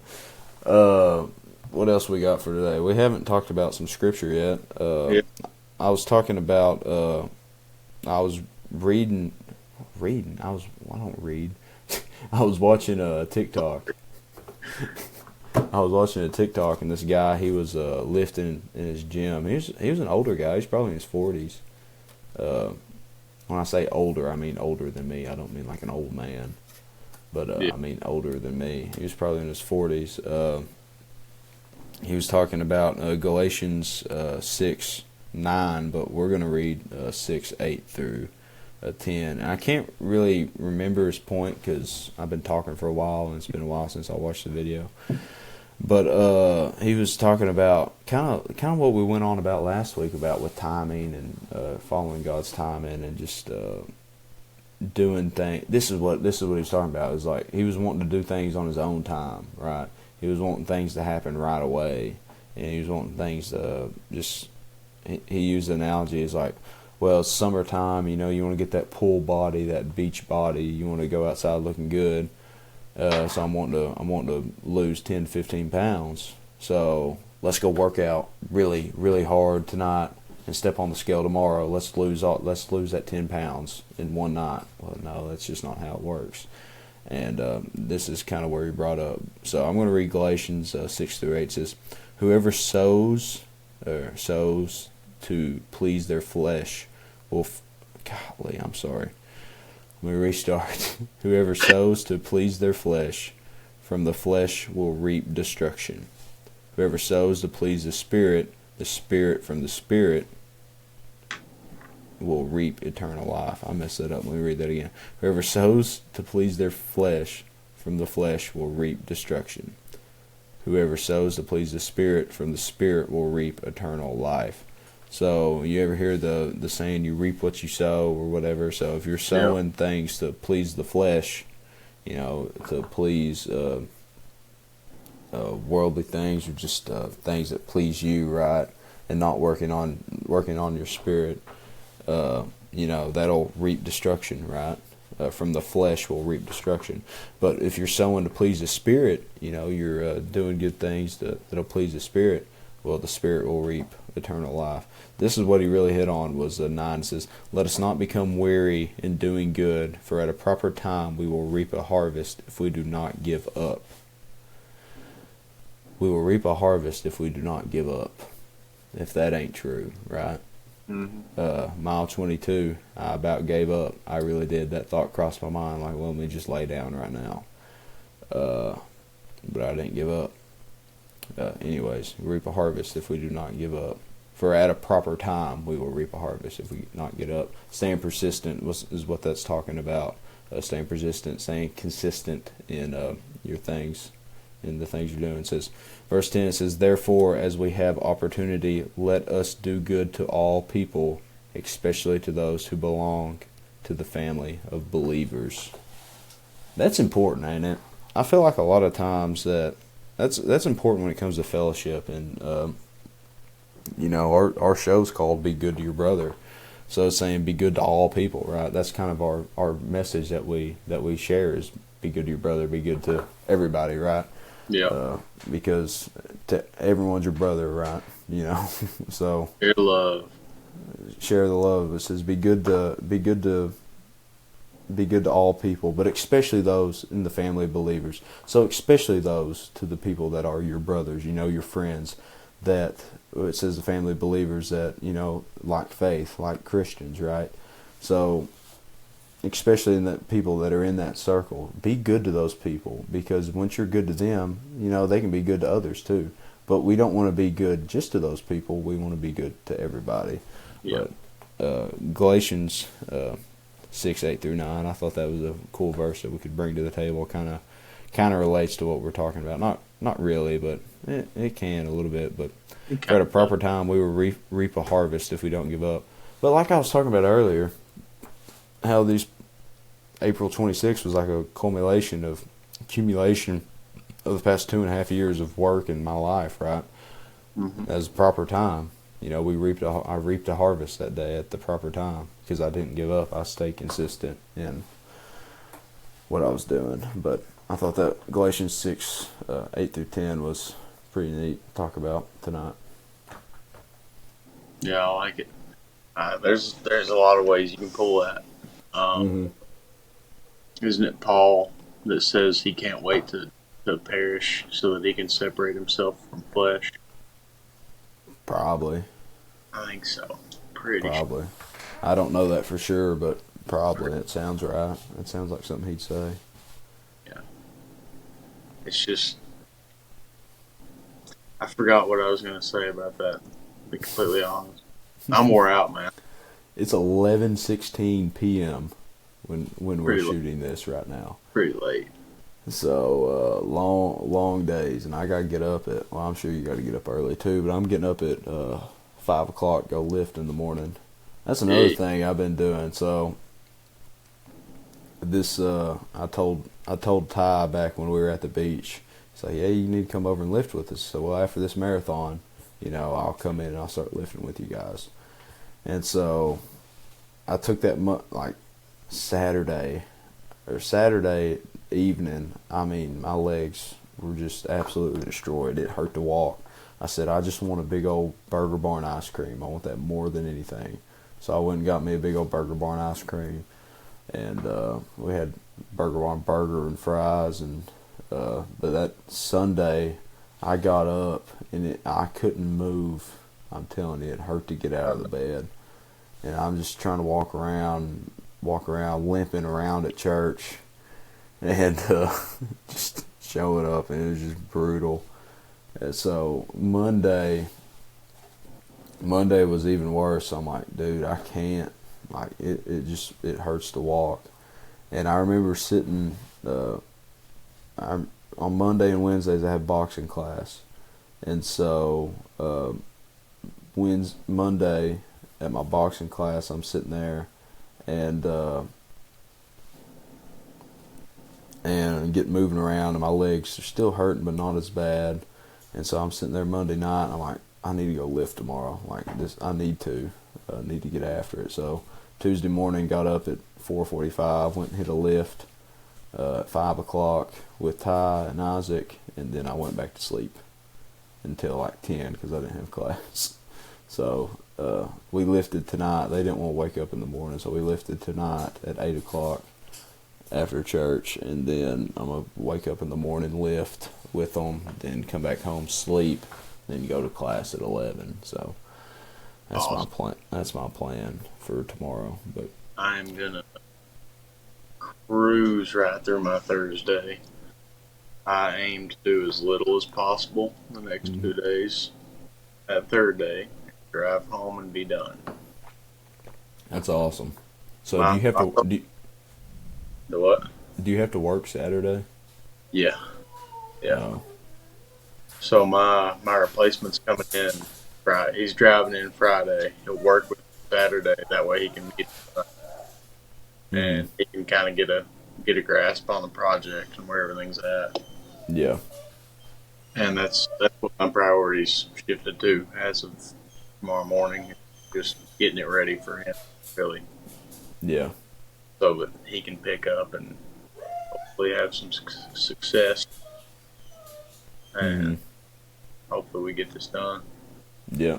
What else we got for today? We haven't talked about some scripture yet. Yeah. I was talking about. I was reading. I don't read. I was watching TikTok. I was watching a TikTok, and this guy, he was lifting in his gym. He was an older guy. He's probably in his 40s. When I say older, I mean older than me. I don't mean like an old man, but I mean older than me. He was probably in his 40s. he was talking about Galatians 6:9, but we're going to read 6:8 through 10. And I can't really remember his point because I've been talking for a while, and it's been a while since I watched the video. But he was talking about kind of what we went on about last week about with timing and following God's timing and just doing things. This is what he was talking about. Is like he was wanting to do things on his own time, right? He was wanting things to happen right away, and he was wanting things to just. He used the analogy as like, well, it's summertime. You want to get that pool body, that beach body. You want to go outside looking good. So I'm wanting to lose 10, 15 pounds. So let's go work out really, really hard tonight and step on the scale tomorrow. Let's lose that 10 pounds in one night. Well, no, that's just not how it works. And this is kind of where he brought up. So I'm going to read Galatians 6 through 8. It says, whoever sows to please their flesh will... Golly, I'm sorry. Let me restart. Whoever sows to please their flesh, from the flesh will reap destruction. Whoever sows to please the Spirit from the Spirit will reap eternal life. I messed that up. Let me read that again. Whoever sows to please their flesh, from the flesh will reap destruction. Whoever sows to please the Spirit from the Spirit will reap eternal life. So you ever hear the saying, you reap what you sow or whatever? So if you're sowing things to please the flesh, to please worldly things or just things that please you, right, and not working on your spirit, that'll reap destruction, right? From the flesh will reap destruction. But if you're sowing to please the Spirit, you're doing good things that'll please the Spirit. Well, the Spirit will reap eternal life. This is what he really hit on, was 9. It says, let us not become weary in doing good, for at a proper time we will reap a harvest if we do not give up. We will reap a harvest if we do not give up. If that ain't true, right? Mm-hmm. Mile 22, I about gave up. I really did. That thought crossed my mind, like, well, let me just lay down right now. But I didn't give up. Anyways, we reap a harvest if we do not give up. For at a proper time, we will reap a harvest if we do not get up. Staying persistent is what that's talking about. Staying persistent, staying consistent in your things, in the things you're doing. It says, verse 10, it says, therefore, as we have opportunity, let us do good to all people, especially to those who belong to the family of believers. That's important, ain't it? I feel like a lot of times that's important when it comes to fellowship, and our show's called "Be Good to Your Brother," so it's saying be good to all people, right? That's kind of our message that we share is be good to your brother, be good to everybody, right? Yeah. Because everyone's your brother, right? So share the love. It says be good to all people, but especially those in the family of believers. So especially those to the people that are your brothers, your friends, that it says the family of believers that, like faith, like Christians, right? So especially in the people that are in that circle, be good to those people, because once you're good to them, they can be good to others too. But we don't want to be good just to those people. We want to be good to everybody. Yeah. But Galatians 6:8 through 9. I thought that was a cool verse that we could bring to the table. Kind of relates to what we're talking about. Not really, but it can a little bit. But at a proper time, we will reap a harvest if we don't give up. But like I was talking about earlier, how these April 26th was like a accumulation of the past 2.5 years of work in my life, right? Mm-hmm. As proper time. I reaped a harvest that day at the proper time because I didn't give up. I stayed consistent in what I was doing. But I thought that Galatians 6, 8 through 10 was pretty neat to talk about tonight. Yeah, I like it. There's a lot of ways you can pull that. Isn't it Paul that says he can't wait to perish so that he can separate himself from flesh? Probably. I think so. Probably. Sure. I don't know that for sure, but probably. It sounds right. It sounds like something he'd say. Yeah. It's just, I forgot what I was going to say about that, to be completely honest. I'm wore out, man. It's 11:16 p.m. when we're Pretty late. shooting this right now. Pretty late. So long days, and I gotta get up at. Well, I'm sure you got to get up early too, but I'm getting up at 5 o'clock. Go lift in the morning. That's another thing I've been doing. So this I told Ty back when we were at the beach. He's like, "Yeah, you need to come over and lift with us." So, well, after this marathon, I'll come in and I'll start lifting with you guys. And so I took that like Saturday evening. I mean, my legs were just absolutely destroyed. It hurt to walk. I said, I just want a big old Burger Barn ice cream. I want that more than anything. So I went and got me a big old Burger Barn ice cream. And we had Burger Barn burger and fries. But that Sunday, I got up and I couldn't move. I'm telling you, it hurt to get out of the bed. And I'm just trying to walk around, limping around at church. And just showing up, and it was just brutal. And so Monday was even worse. I'm like, dude, I can't. Like, it hurts to walk. And I remember sitting, on Monday and Wednesdays I have boxing class. And so Monday at my boxing class, I'm sitting there and get moving around, and my legs are still hurting, but not as bad. And so I'm sitting there Monday night, and I'm like, I need to go lift tomorrow. Like this, I need to get after it. So Tuesday morning, got up at 4:45, went and hit a lift at 5 o'clock with Ty and Isaac, and then I went back to sleep until like 10 because I didn't have class. So we lifted tonight. They didn't want to wake up in the morning, so we lifted tonight at 8 o'clock after church, and then I'm going to wake up in the morning, lift with them, then come back home, sleep, then go to class at 11. So that's awesome. My plan. That's my plan for tomorrow. But I'm going to cruise right through my Thursday. I aim to do as little as possible the next 2 days. That third day, drive home and be done. That's awesome. So do you have to... The what? Do you have to work Saturday? Yeah. So my replacement's coming in Friday. He's driving in Friday. He'll work with Saturday. That way he can meet and he can kind of get a grasp on the project and where everything's at. Yeah. And that's what my priorities shifted to as of tomorrow morning. Just getting it ready for him, really. Yeah. So that he can pick up and hopefully have some success. And hopefully we get this done. Yeah.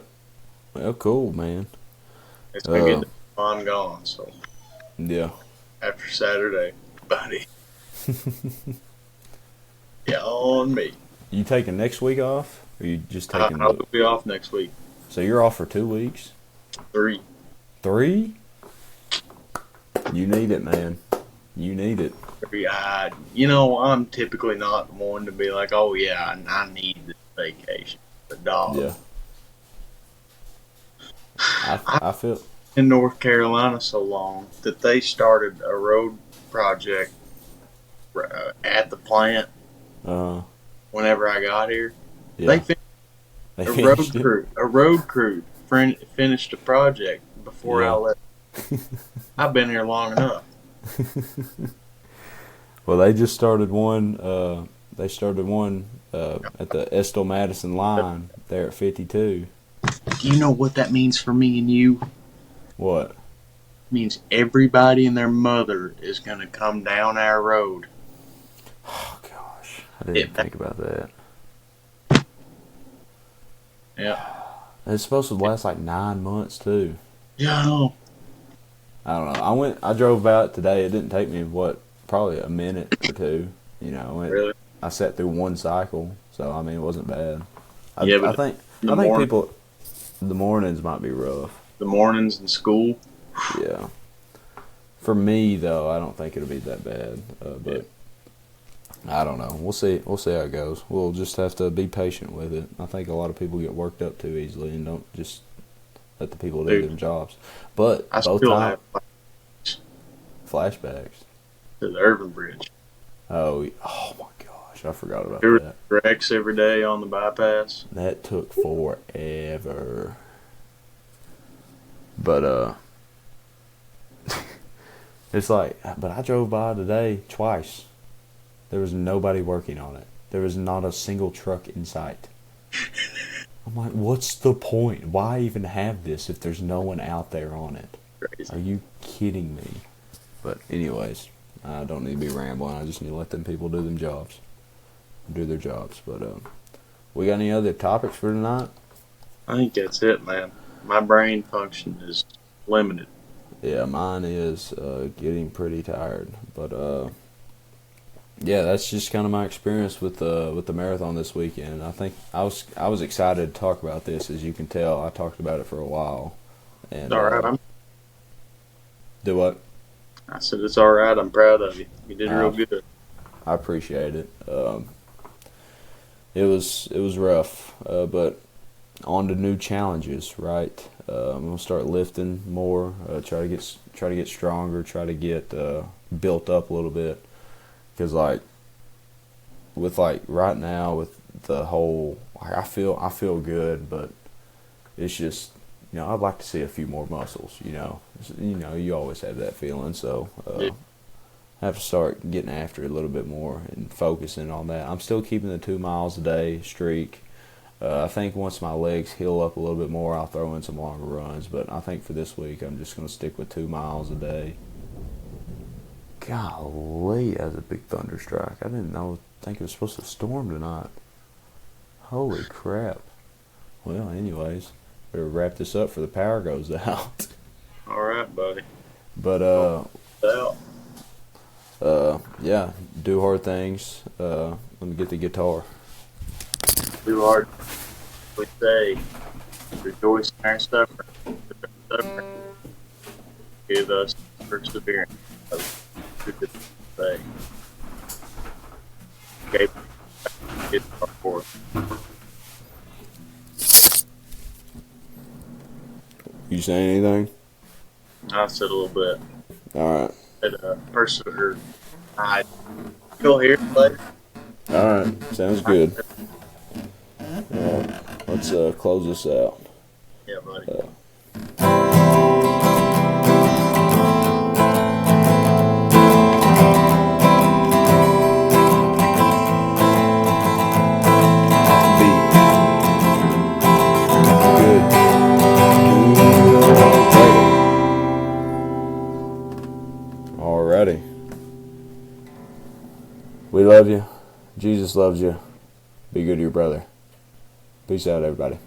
Well, cool, man. It's been getting fun gone, so. Yeah. After Saturday, buddy. Yeah, on me. You taking next week off? Or you just taking... I'll be off next week. So you're off for 2 weeks? 3. 3? You need it, man. You need it. I'm typically not one to be like, oh yeah, I need this vacation. But dog. Yeah. I feel in North Carolina so long that they started a road project at the plant. Whenever I got here, yeah. A road crew finished a project before I left. I've been here long enough. Well, they just started one. They started one at the Estill Madison line there at 52. Do you know what that means for me and you? What? It means everybody and their mother is going to come down our road. Oh gosh, I didn't think about that. Yeah. It's supposed to last like 9 months too. Yeah, I know. I don't know. I drove out today. It didn't take me probably a minute or two. Really? I sat through one cycle, so I mean it wasn't bad. I think people, the mornings might be rough. The mornings in school. Yeah. For me though, I don't think it'll be that bad. But I don't know. We'll see. We'll see how it goes. We'll just have to be patient with it. I think a lot of people get worked up too easily and don't just let the people do their jobs. But I both still times, have flashbacks. to the Irvin Bridge. Oh my gosh, I forgot about There were that. wrecks every day on the bypass. That took forever. But it's like, but I drove by today twice. There was nobody working on it. There was not a single truck in sight. I'm like, what's the point? Why even have this if there's no one out there on it? Crazy. Are you kidding me? But anyways, I don't need to be rambling. I just need to let them people do their jobs. But we got any other topics for tonight? I think that's it, man. My brain function is limited. Yeah, mine is getting pretty tired. But yeah, that's just kind of my experience with the marathon this weekend. I think I was excited to talk about this. As you can tell, I talked about it for a while. And All right. do what? I said it's all right. I'm proud of you. You did real good. I appreciate it. It was rough, but on to new challenges. Right, I'm gonna start lifting more. Try to get stronger. Try to get built up a little bit. Because right now with the whole, I feel good, but it's just, I'd like to see a few more muscles. You always have that feeling. So I have to start getting after it a little bit more and focusing on that. I'm still keeping the 2 miles a day streak. I think once my legs heal up a little bit more, I'll throw in some longer runs. But I think for this week, I'm just going to stick with 2 miles a day. Golly, that was a big thunderstrike. I didn't think it was supposed to storm tonight. Holy crap. Well, anyways, better wrap this up for the power goes out. All right, buddy. But, yeah, do hard things. Let me get the guitar. Do hard. We say, rejoice in our suffering. Give us perseverance. Say, Gabe, it's our fourth. You saying anything? I said a little bit. All right. Persevere. You'll hear it later. All right. Sounds good. Let's close this out. Yeah, buddy. Alrighty. We love you. Jesus loves you. Be good to your brother. Peace out, everybody.